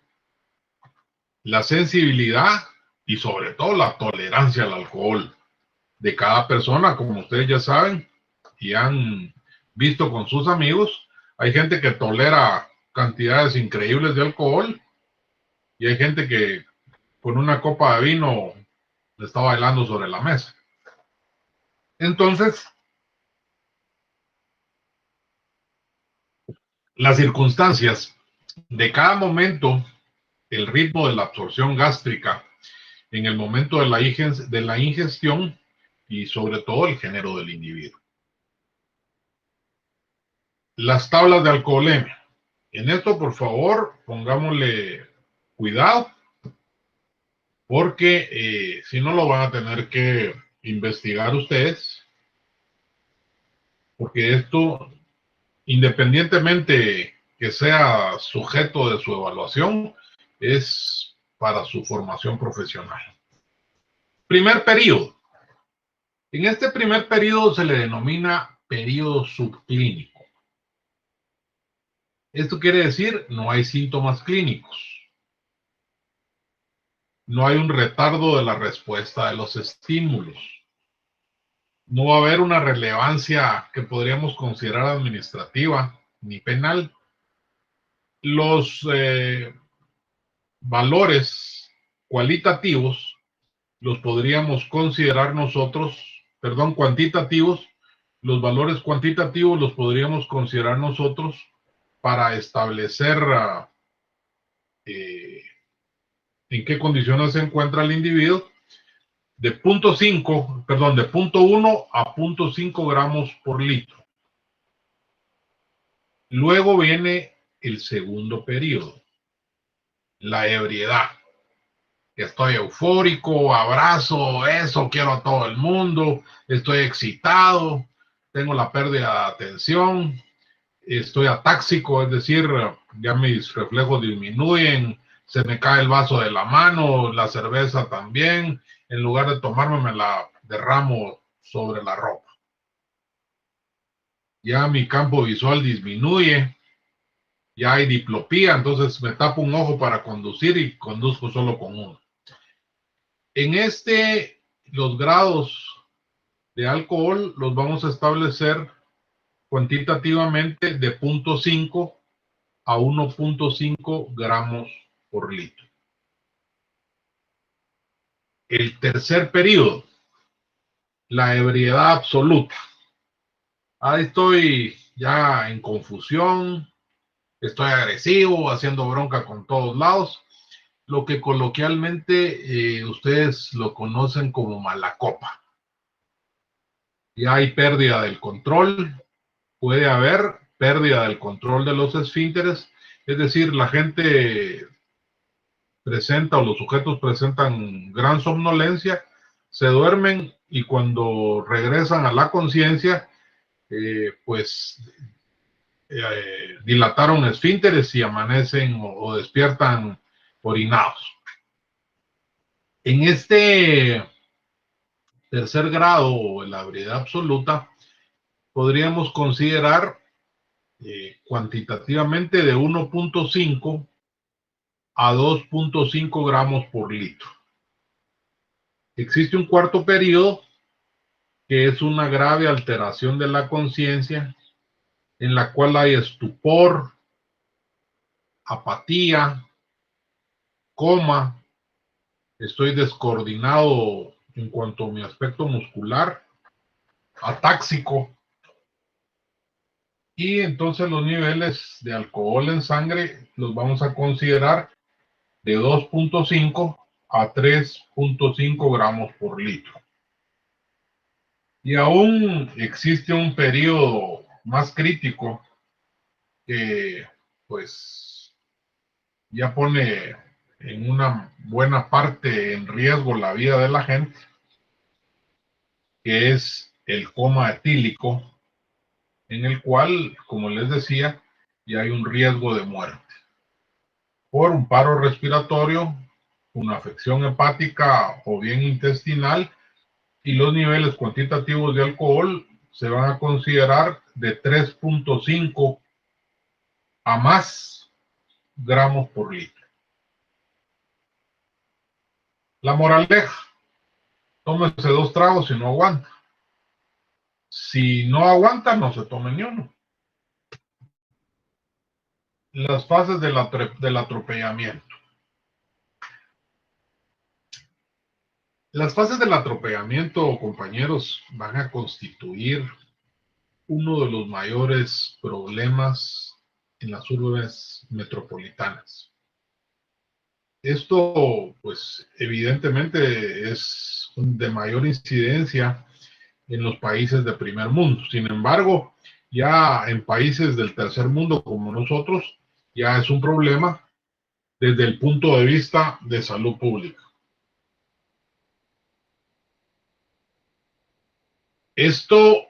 la sensibilidad y sobre todo la tolerancia al alcohol de cada persona, como ustedes ya saben y han visto con sus amigos. Hay gente que tolera cantidades increíbles de alcohol y hay gente que con una copa de vino está bailando sobre la mesa. Entonces, las circunstancias de cada momento, el ritmo de la absorción gástrica en el momento de la ingestión y sobre todo el género del individuo. Las tablas de alcoholemia. En esto, por favor, pongámosle cuidado porque si no lo van a tener que investigar ustedes, porque esto, independientemente que sea sujeto de su evaluación, es para su formación profesional. Primer periodo. En este primer periodo se le denomina periodo subclínico. Esto quiere decir no hay síntomas clínicos. No hay un retardo de la respuesta de los estímulos. No va a haber una relevancia que podríamos considerar administrativa ni penal. Los valores cualitativos los podríamos considerar nosotros, perdón, cuantitativos, los valores cuantitativos los podríamos considerar nosotros para establecer en qué condiciones se encuentra el individuo, de 0.1 a 0.5 gramos por litro. Luego viene el segundo periodo, la ebriedad. Estoy eufórico, abrazo, eso, quiero a todo el mundo, estoy excitado, tengo la pérdida de atención, estoy atáxico, es decir, ya mis reflejos disminuyen, se me cae el vaso de la mano, la cerveza también, en lugar de tomarme me la derramo sobre la ropa. Ya mi campo visual disminuye, ya hay diplopía, entonces me tapo un ojo para conducir y conduzco solo con uno. En los grados de alcohol los vamos a establecer cuantitativamente de 0.5 a 1.5 gramos por litro. El tercer periodo, la ebriedad absoluta. Ahí estoy ya en confusión, estoy agresivo, haciendo bronca con todos lados, lo que coloquialmente ustedes lo conocen como mala copa. Ya hay pérdida del control, puede haber pérdida del control de los esfínteres, es decir, la gente presenta o los sujetos presentan gran somnolencia, se duermen y cuando regresan a la conciencia, pues dilataron esfínteres y amanecen o despiertan orinados. En este tercer grado, la ebriedad absoluta, podríamos considerar cuantitativamente de 1.5 a 2.5 gramos por litro. Existe un cuarto periodo que es una grave alteración de la conciencia en la cual hay estupor, apatía, coma, estoy descoordinado en cuanto a mi aspecto muscular, atáxico, Y entonces los niveles de alcohol en sangre los vamos a considerar de 2.5 a 3.5 gramos por litro. Y aún existe un periodo más crítico que pues ya pone en una buena parte en riesgo la vida de la gente, que es el coma etílico, en el cual, como les decía, ya hay un riesgo de muerte por un paro respiratorio, una afección hepática o bien intestinal, y los niveles cuantitativos de alcohol se van a considerar de 3.5 a más gramos por litro. La moraleja: tómese 2 tragos si no aguanta. Si no aguanta, no se tome ni uno. Las fases del atropellamiento. Las fases del atropellamiento, compañeros, van a constituir uno de los mayores problemas en las urbes metropolitanas. Esto, pues, evidentemente es de mayor incidencia en los países de primer mundo. Sin embargo, ya en países del tercer mundo como nosotros, ya es un problema desde el punto de vista de salud pública. Esto,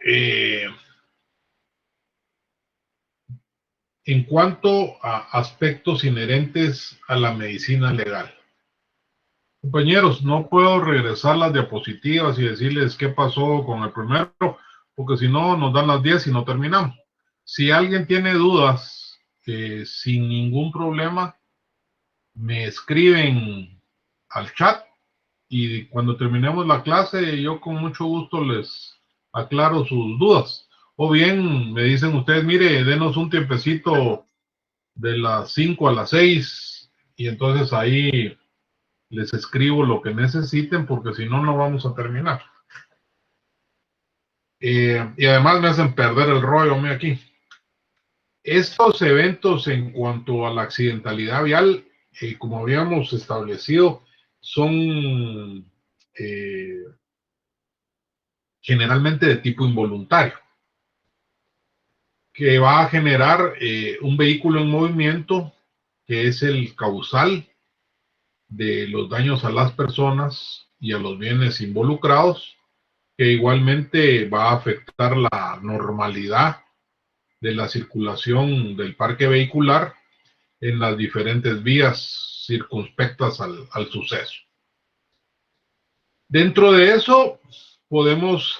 en cuanto a aspectos inherentes a la medicina legal. Compañeros, no puedo regresar las diapositivas y decirles qué pasó con el primero, porque si no nos dan las 10 y no terminamos. Si alguien tiene dudas, sin ningún problema, me escriben al chat y cuando terminemos la clase yo con mucho gusto les aclaro sus dudas. O bien me dicen ustedes, mire, denos un tiempecito de las 5 a las 6 y entonces ahí les escribo lo que necesiten, porque si no, no vamos a terminar. Y además me hacen perder el rollo a mí aquí. Estos eventos en cuanto a la accidentalidad vial, como habíamos establecido, son generalmente de tipo involuntario, que va a generar un vehículo en movimiento, que es el causal de los daños a las personas y a los bienes involucrados, que igualmente va a afectar la normalidad de la circulación del parque vehicular en las diferentes vías circunspectas al suceso. Dentro de eso podemos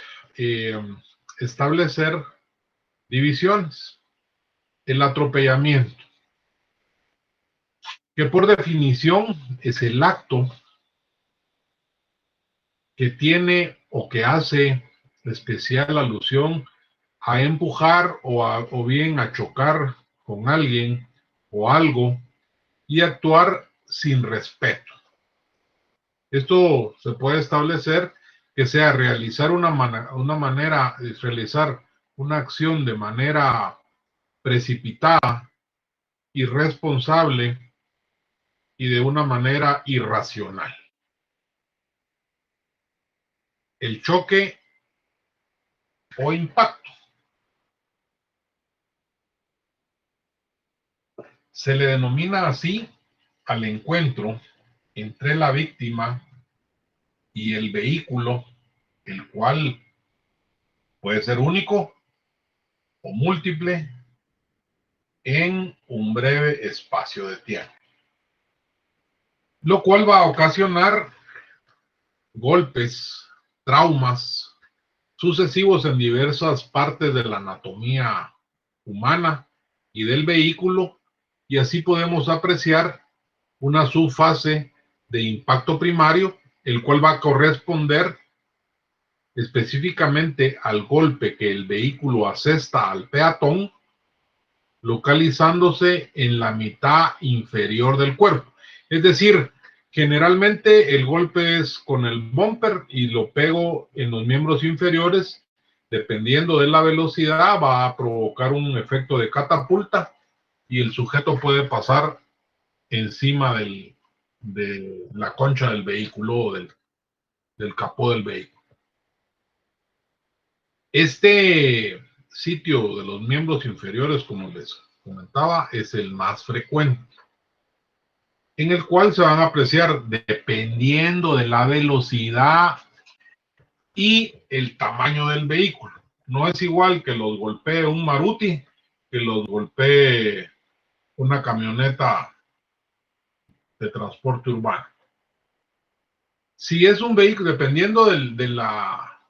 establecer divisiones. El atropellamiento, que por definición es el acto que tiene o que hace especial alusión a empujar o bien a chocar con alguien o algo y actuar sin respeto. Esto se puede establecer que sea realizar realizar una acción de manera precipitada, irresponsable y de una manera irracional. El choque o impacto se le denomina así al encuentro entre la víctima y el vehículo, el cual puede ser único o múltiple en un breve espacio de tiempo, lo cual va a ocasionar golpes, traumas sucesivos en diversas partes de la anatomía humana y del vehículo, y así podemos apreciar una subfase de impacto primario, el cual va a corresponder específicamente al golpe que el vehículo asesta al peatón, localizándose en la mitad inferior del cuerpo. Es decir, generalmente el golpe es con el bumper y lo pego en los miembros inferiores dependiendo de la velocidad, va a provocar un efecto de catapulta y el sujeto puede pasar encima de la concha del vehículo o del capó del vehículo. Este sitio de los miembros inferiores, como les comentaba, es el más frecuente, en el cual se van a apreciar, dependiendo de la velocidad y el tamaño del vehículo. No es igual que los golpee un Maruti que los golpee una camioneta de transporte urbano. Si es un vehículo, dependiendo de la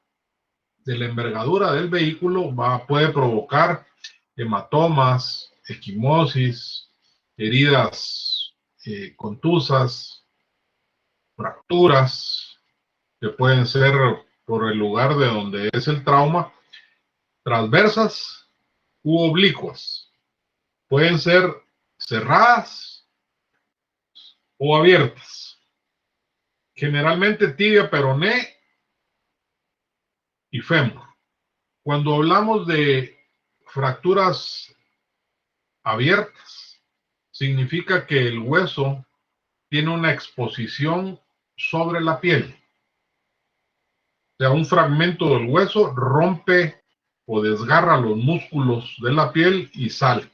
envergadura del vehículo, puede provocar hematomas, equimosis, heridas contusas, fracturas, que pueden ser por el lugar de donde es el trauma, transversas u oblicuas. Pueden ser cerradas o abiertas. Generalmente tibia, peroné y fémur. Cuando hablamos de fracturas abiertas, significa que el hueso tiene una exposición sobre la piel. O sea, un fragmento del hueso rompe o desgarra los músculos de la piel y sale.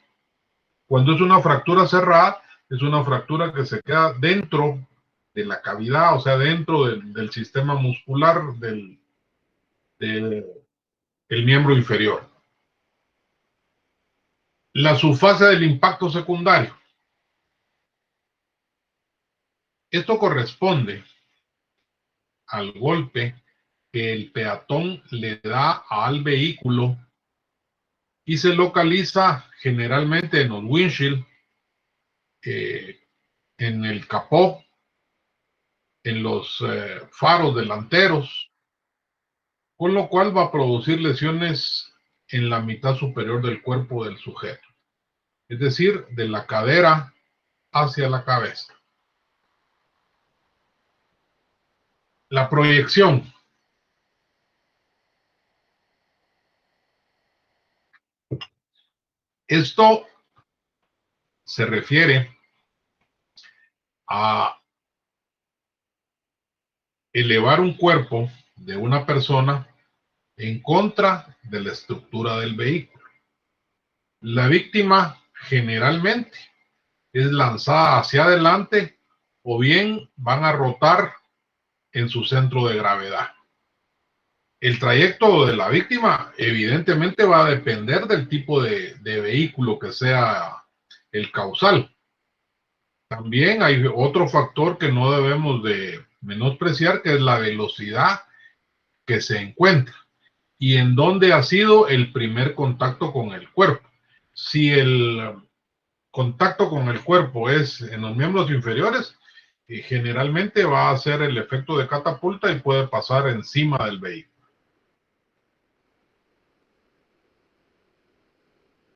Cuando es una fractura cerrada, es una fractura que se queda dentro de la cavidad, o sea, dentro del sistema muscular del miembro inferior. La subfase del impacto secundario. Esto corresponde al golpe que el peatón le da al vehículo y se localiza generalmente en los windshield, en el capó, en los faros delanteros, con lo cual va a producir lesiones en la mitad superior del cuerpo del sujeto, es decir, de la cadera hacia la cabeza. La proyección. Esto se refiere a elevar un cuerpo de una persona en contra de la estructura del vehículo. La víctima generalmente es lanzada hacia adelante o bien van a rotar en su centro de gravedad. El trayecto de la víctima evidentemente va a depender del tipo de vehículo que sea el causal. También hay otro factor que no debemos de menospreciar, que es la velocidad que se encuentra y en dónde ha sido el primer contacto con el cuerpo. Si el contacto con el cuerpo es en los miembros inferiores, generalmente va a hacer el efecto de catapulta y puede pasar encima del vehículo.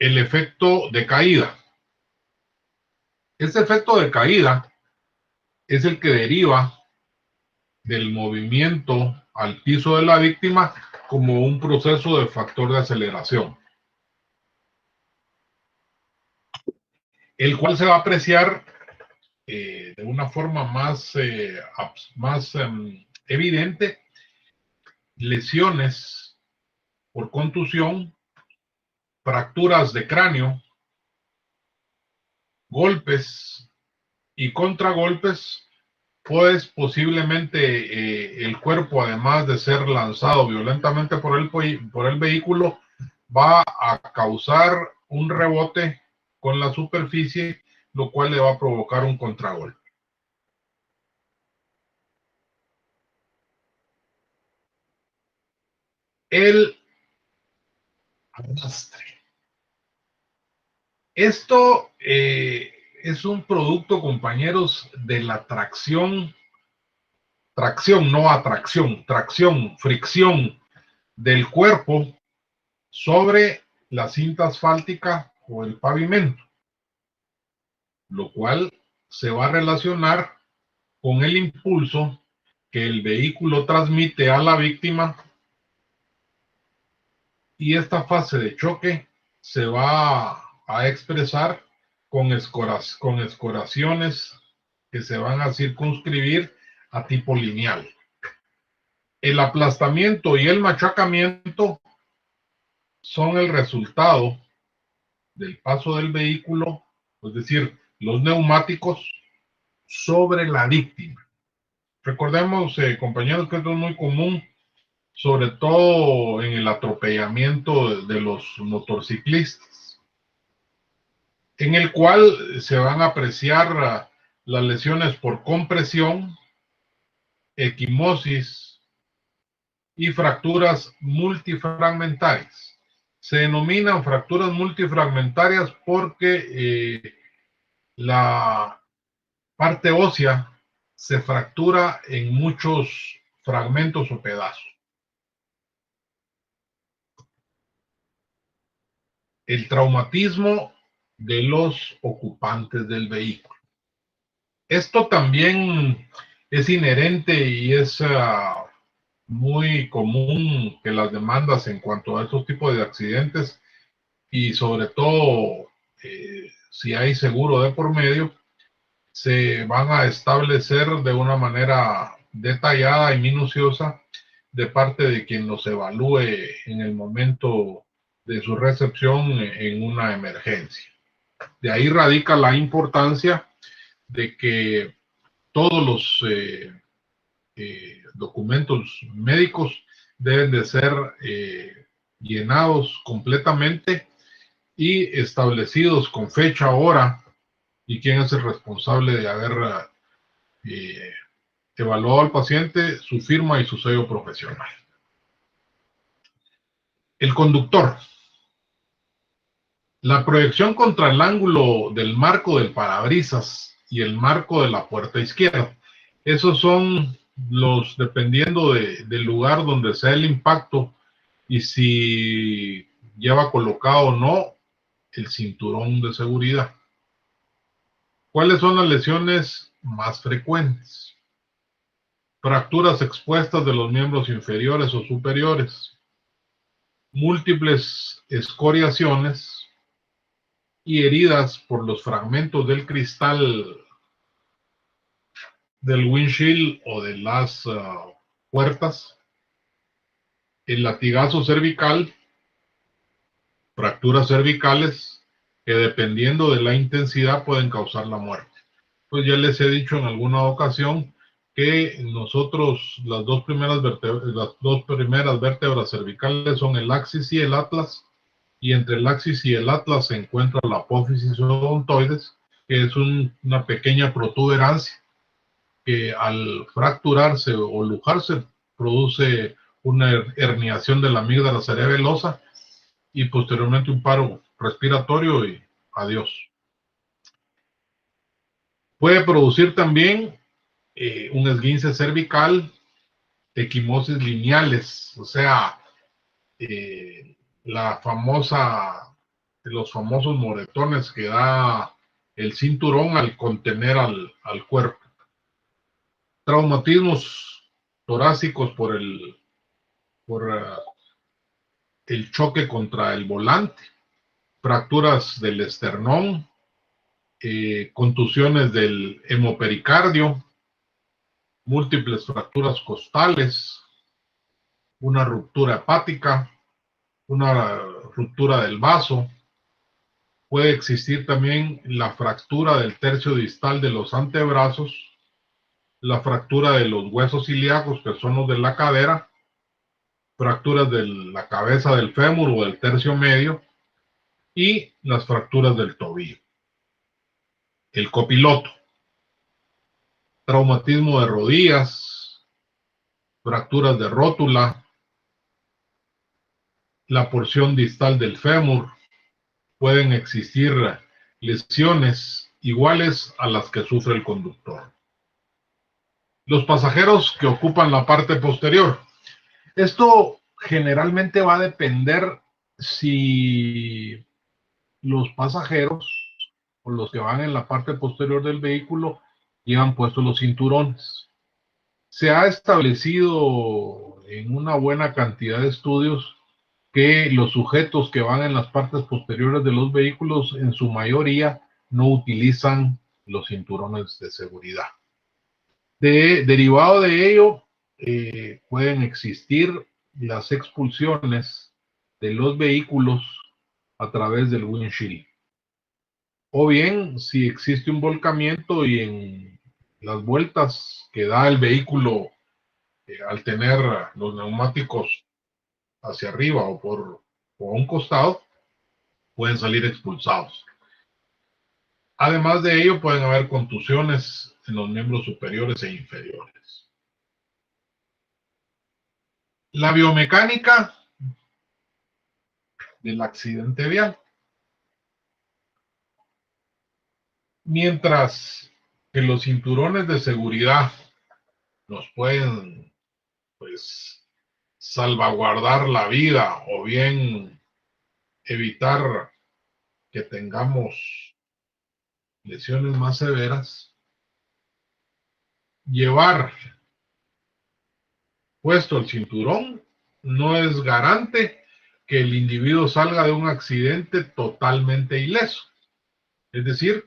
El efecto de caída. Este efecto de caída es el que deriva del movimiento al piso de la víctima como un proceso de factor de aceleración, el cual se va a apreciar de una forma más evidente, lesiones por contusión, fracturas de cráneo, golpes y contragolpes, pues posiblemente el cuerpo, además de ser lanzado violentamente por el vehículo, va a causar un rebote con la superficie, lo cual le va a provocar un contragolpe. El arrastre. Esto es un producto, compañeros, de la tracción, no atracción, tracción, fricción del cuerpo sobre la cinta asfáltica o el pavimento, lo cual se va a relacionar con el impulso que el vehículo transmite a la víctima y esta fase de choque se va a expresar con escoraciones que se van a circunscribir a tipo lineal. El aplastamiento y el machacamiento son el resultado del paso del vehículo, es decir, los neumáticos, sobre la víctima. Recordemos, compañeros, que esto es muy común, sobre todo en el atropellamiento de los motociclistas, en el cual se van a apreciar las lesiones por compresión, equimosis y fracturas multifragmentarias. Se denominan fracturas multifragmentarias porque la parte ósea se fractura en muchos fragmentos o pedazos. El traumatismo de los ocupantes del vehículo. Esto también es inherente y es muy común que las demandas en cuanto a estos tipos de accidentes, y sobre todo si hay seguro de por medio, se van a establecer de una manera detallada y minuciosa de parte de quien los evalúe en el momento de su recepción en una emergencia. De ahí radica la importancia de que todos los documentos médicos deben de ser llenados completamente y establecidos con fecha, hora y quién es el responsable de haber evaluado al paciente, su firma y su sello profesional. El conductor. La proyección contra el ángulo del marco del parabrisas y el marco de la puerta izquierda. Esos son los, dependiendo del lugar donde sea el impacto y si lleva colocado o no el cinturón de seguridad. ¿Cuáles son las lesiones más frecuentes? Fracturas expuestas de los miembros inferiores o superiores, múltiples escoriaciones y heridas por los fragmentos del cristal del windshield o de las puertas, el latigazo cervical, fracturas cervicales que dependiendo de la intensidad pueden causar la muerte. Pues ya les he dicho en alguna ocasión que nosotros las dos primeras vértebras cervicales son el axis y el atlas, y entre el axis y el atlas se encuentra la apófisis odontoides, que es una pequeña protuberancia que al fracturarse o lujarse produce una herniación de la amígdala cerebelosa y posteriormente un paro respiratorio y adiós. Puede producir también un esguince cervical, equimosis lineales, o sea, los famosos moretones que da el cinturón al contener al cuerpo. Traumatismos torácicos por el choque contra el volante, fracturas del esternón, contusiones del hemopericardio, múltiples fracturas costales, una ruptura hepática, una ruptura del vaso. Puede existir también la fractura del tercio distal de los antebrazos, la fractura de los huesos ilíacos, que son los de la cadera, fracturas de la cabeza del fémur o del tercio medio, y las fracturas del tobillo. El copiloto. Traumatismo de rodillas, fracturas de rótula, la porción distal del fémur. Pueden existir lesiones iguales a las que sufre el conductor. Los pasajeros que ocupan la parte posterior. Esto generalmente va a depender si los pasajeros o los que van en la parte posterior del vehículo llevan puestos los cinturones. Se ha establecido en una buena cantidad de estudios que los sujetos que van en las partes posteriores de los vehículos en su mayoría no utilizan los cinturones de seguridad. Derivado de ello, pueden existir las expulsiones de los vehículos a través del windshield. O bien, si existe un volcamiento y en las vueltas que da el vehículo al tener los neumáticos hacia arriba o por un costado, pueden salir expulsados. Además de ello, pueden haber contusiones en los miembros superiores e inferiores. La biomecánica del accidente vial. Mientras que los cinturones de seguridad nos pueden, pues, salvaguardar la vida o bien evitar que tengamos lesiones más severas, llevar puesto el cinturón no es garante que el individuo salga de un accidente totalmente ileso, es decir,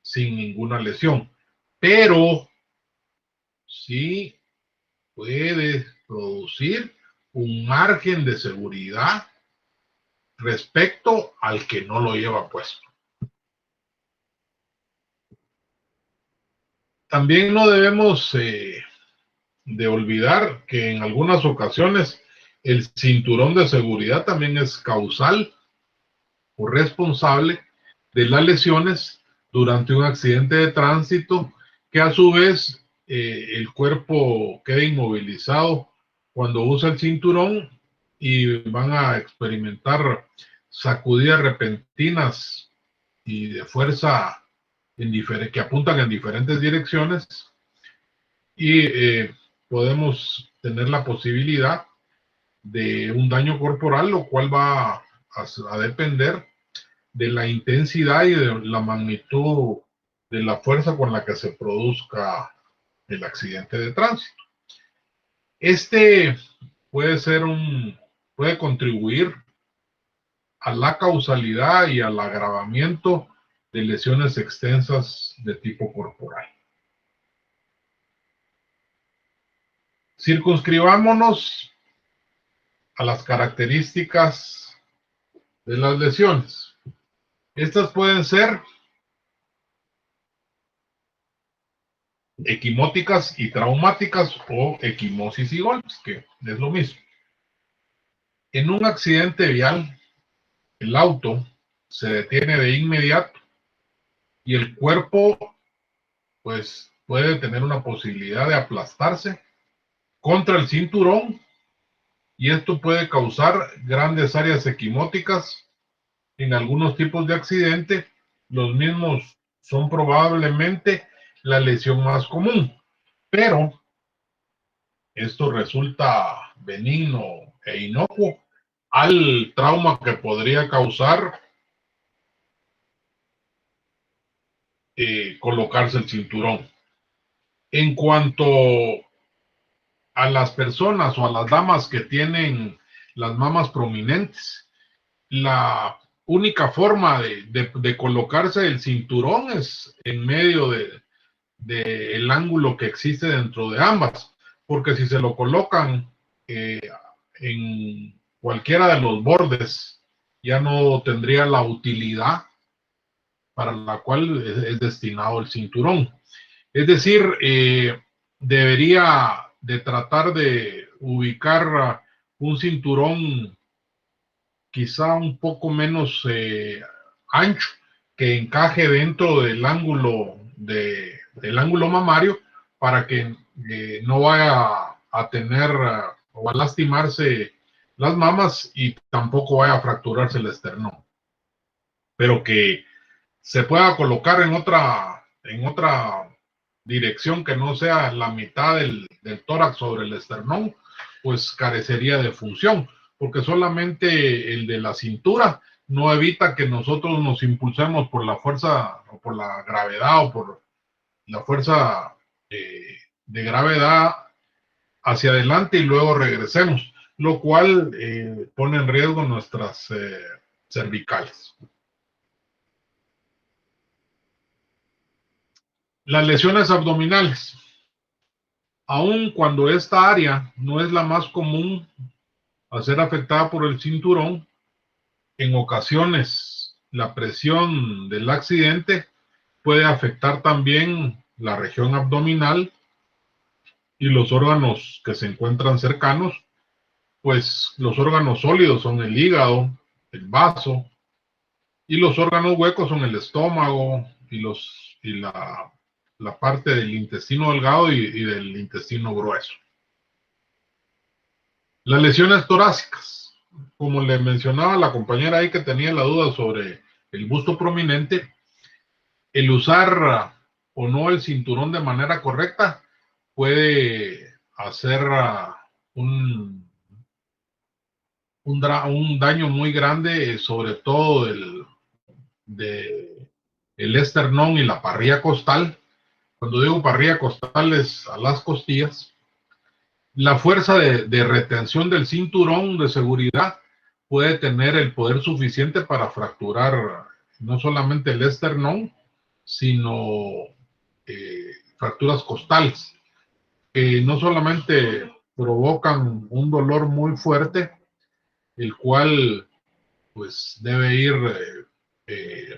sin ninguna lesión, pero sí puede producir un margen de seguridad respecto al que no lo lleva puesto. También no debemos de olvidar que en algunas ocasiones el cinturón de seguridad también es causal o responsable de las lesiones durante un accidente de tránsito, que a su vez el cuerpo queda inmovilizado cuando usa el cinturón y van a experimentar sacudidas repentinas y de fuerza que apuntan en diferentes direcciones, y podemos tener la posibilidad de un daño corporal, lo cual va a depender de la intensidad y de la magnitud de la fuerza con la que se produzca el accidente de tránsito. Este puede contribuir a la causalidad y al agravamiento de lesiones extensas de tipo corporal. Circunscribámonos a las características de las lesiones. Estas pueden ser equimóticas y traumáticas, o equimosis y golpes, que es lo mismo. En un accidente vial, el auto se detiene de inmediato y el cuerpo, pues, puede tener una posibilidad de aplastarse contra el cinturón, y esto puede causar grandes áreas equimóticas. En algunos tipos de accidente, los mismos son probablemente la lesión más común, pero esto resulta benigno e inocuo al trauma que podría causar colocarse el cinturón. En cuanto a las personas o a las damas que tienen las mamas prominentes, la única forma de colocarse el cinturón es en medio del ángulo que existe dentro de ambas, porque si se lo colocan en cualquiera de los bordes, ya no tendría la utilidad para la cual es destinado el cinturón. Es decir, debería de tratar de ubicar un cinturón quizá un poco menos ancho, que encaje dentro del ángulo del ángulo mamario, para que no vaya a tener o a lastimarse las mamas y tampoco vaya a fracturarse el esternón, pero que se pueda colocar en otra dirección que no sea la mitad del tórax sobre el esternón, pues carecería de función, porque solamente el de la cintura no evita que nosotros nos impulsemos por la fuerza o por la gravedad o por la fuerza de gravedad hacia adelante y luego regresemos. lo cual pone en riesgo nuestras cervicales. Las lesiones abdominales. Aun cuando esta área no es la más común a ser afectada por el cinturón, en ocasiones la presión del accidente puede afectar también la región abdominal y los órganos que se encuentran cercanos, pues los órganos sólidos son el hígado, el vaso, y los órganos huecos son el estómago y la parte del intestino delgado y del intestino grueso. Las lesiones torácicas, como le mencionaba la compañera ahí que tenía la duda sobre el busto prominente, el usar o no el cinturón de manera correcta puede hacer un daño muy grande, sobre todo el esternón y la parrilla costal. Cuando digo parrilla costal es a las costillas. La fuerza de retención del cinturón de seguridad puede tener el poder suficiente para fracturar no solamente el esternón, sino fracturas costales, que no solamente provocan un dolor muy fuerte, el cual pues debe ir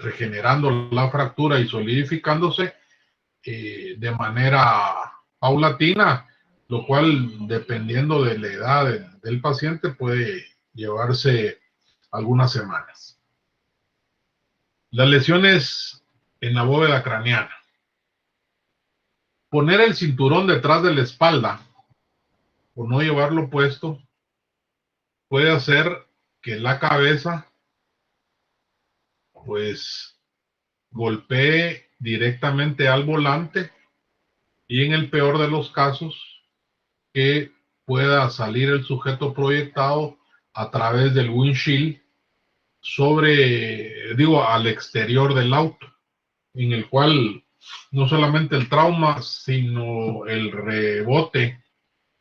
regenerando la fractura y solidificándose de manera paulatina, lo cual, dependiendo de la edad del paciente, puede llevarse algunas semanas. Las lesiones en la bóveda craneana. Poner el cinturón detrás de la espalda o no llevarlo puesto puede hacer que la cabeza pues golpee directamente al volante y en el peor de los casos que pueda salir el sujeto proyectado a través del windshield al exterior del auto, en el cual no solamente el trauma, sino el rebote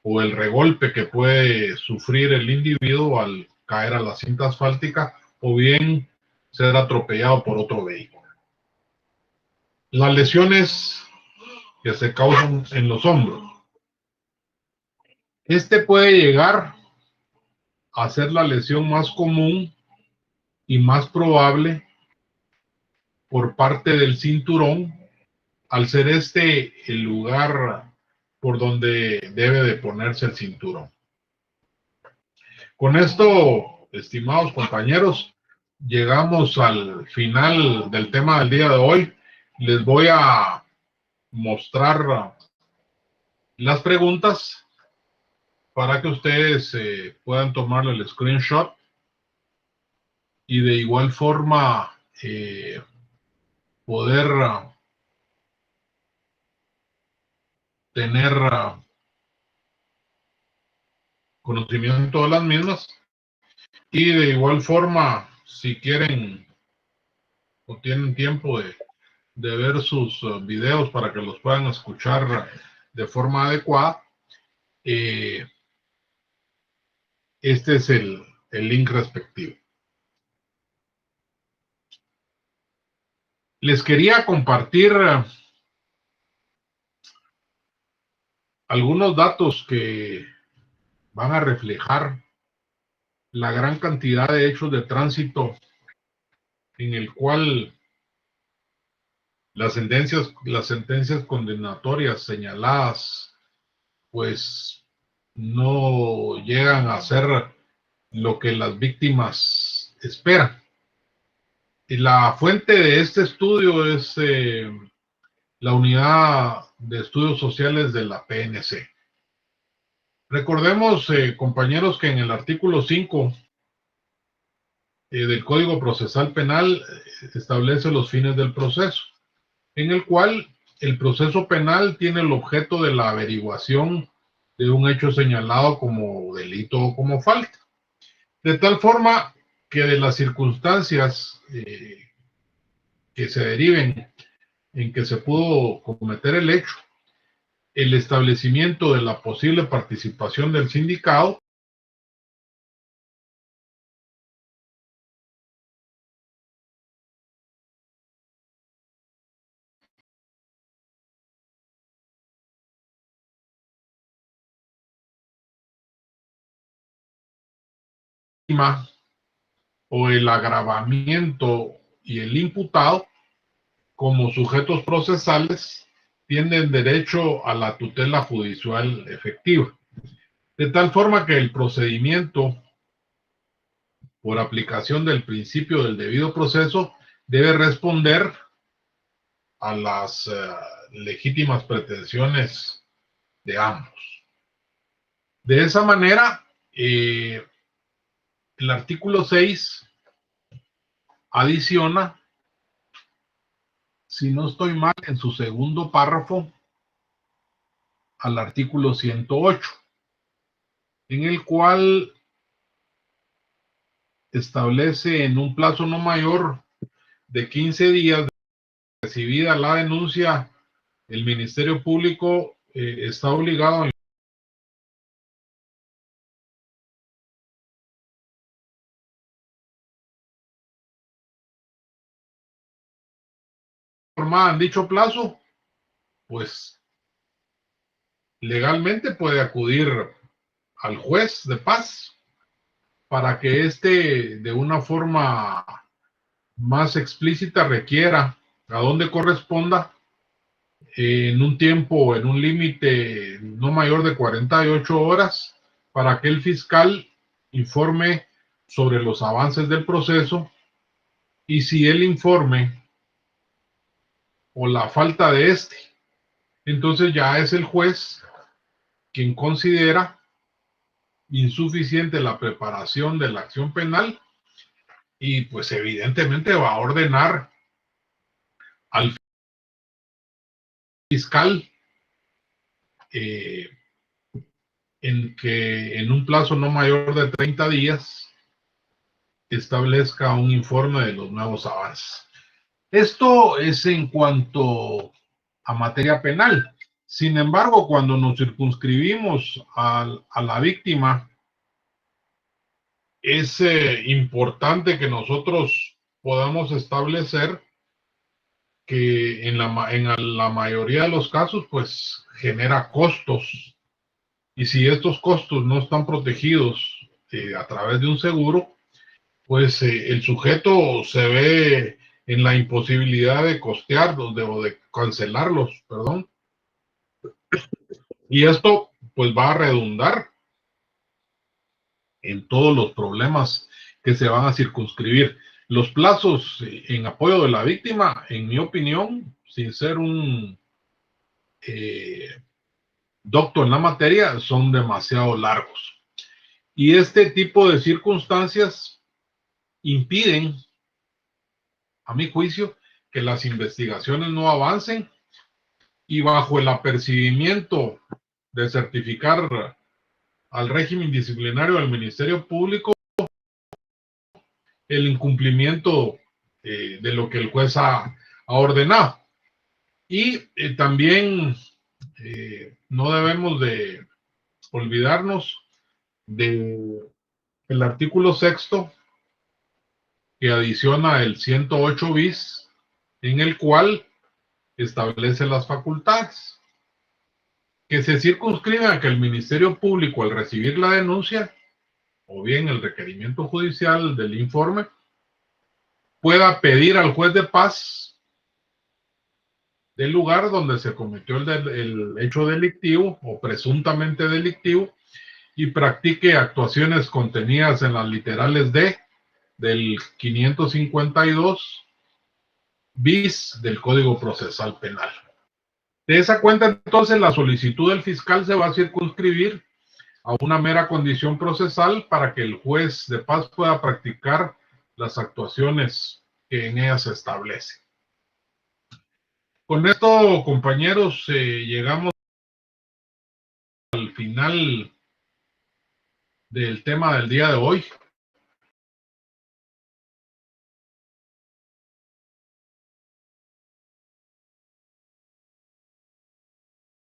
o el regolpe que puede sufrir el individuo al caer a la cinta asfáltica o bien ser atropellado por otro vehículo. Las lesiones que se causan en los hombros. Este puede llegar a ser la lesión más común y más probable por parte del cinturón, al ser este el lugar por donde debe de ponerse el cinturón. Con esto, estimados compañeros, llegamos al final del tema del día de hoy. Les voy a mostrar las preguntas para que ustedes puedan tomarle el screenshot y de igual forma poder tener conocimiento de las mismas, y de igual forma, si quieren o tienen tiempo de ver sus videos para que los puedan escuchar de forma adecuada, este es el link respectivo. Les quería compartir algunos datos que van a reflejar la gran cantidad de hechos de tránsito en el cual las sentencias condenatorias señaladas pues no llegan a ser lo que las víctimas esperan. Y la fuente de este estudio es la Unidad de Estudios Sociales de la PNC. Recordemos, compañeros, que en el artículo 5 del Código Procesal Penal establece los fines del proceso, en el cual el proceso penal tiene el objeto de la averiguación de un hecho señalado como delito o como falta, de tal forma que de las circunstancias que se deriven en que se pudo cometer el hecho, el establecimiento de la posible participación del sindicado víctima o el agravamiento y el imputado, como sujetos procesales, tienen derecho a la tutela judicial efectiva, de tal forma que el procedimiento, por aplicación del principio del debido proceso, debe responder a las legítimas pretensiones de ambos. De esa manera, el artículo 6 adiciona, si no estoy mal, en su segundo párrafo al artículo 108, en el cual establece en un plazo no mayor de 15 días de recibida la denuncia, el Ministerio Público está obligado a informar en dicho plazo, pues legalmente puede acudir al juez de paz para que éste de una forma más explícita requiera a donde corresponda en un tiempo, en un límite no mayor de 48 horas, para que el fiscal informe sobre los avances del proceso, y si el informe o la falta de este, entonces ya es el juez quien considera insuficiente la preparación de la acción penal y pues evidentemente va a ordenar al fiscal en que en un plazo no mayor de 30 días establezca un informe de los nuevos avances. Esto es en cuanto a materia penal. Sin embargo, cuando nos circunscribimos a la víctima, es importante que nosotros podamos establecer que en la mayoría de los casos, pues genera costos. Y si estos costos no están protegidos a través de un seguro, pues el sujeto se ve en la imposibilidad de costearlos o de cancelarlos, perdón. Y esto pues va a redundar en todos los problemas que se van a circunscribir. Los plazos en apoyo de la víctima, en mi opinión, sin ser un doctor en la materia, son demasiado largos. Y este tipo de circunstancias impiden, a mi juicio, que las investigaciones no avancen, y bajo el apercibimiento de certificar al régimen disciplinario del Ministerio Público el incumplimiento de lo que el juez ha ordenado. Y también no debemos de olvidarnos del artículo 6 que adiciona el 108 bis, en el cual establece las facultades que se circunscriben a que el Ministerio Público, al recibir la denuncia o bien el requerimiento judicial del informe, pueda pedir al juez de paz del lugar donde se cometió el hecho delictivo o presuntamente delictivo y practique actuaciones contenidas en las literales D del 552 bis del Código Procesal Penal. De esa cuenta, entonces, la solicitud del fiscal se va a circunscribir a una mera condición procesal para que el juez de paz pueda practicar las actuaciones que en ella se establece. Con esto, compañeros, llegamos al final del tema del día de hoy.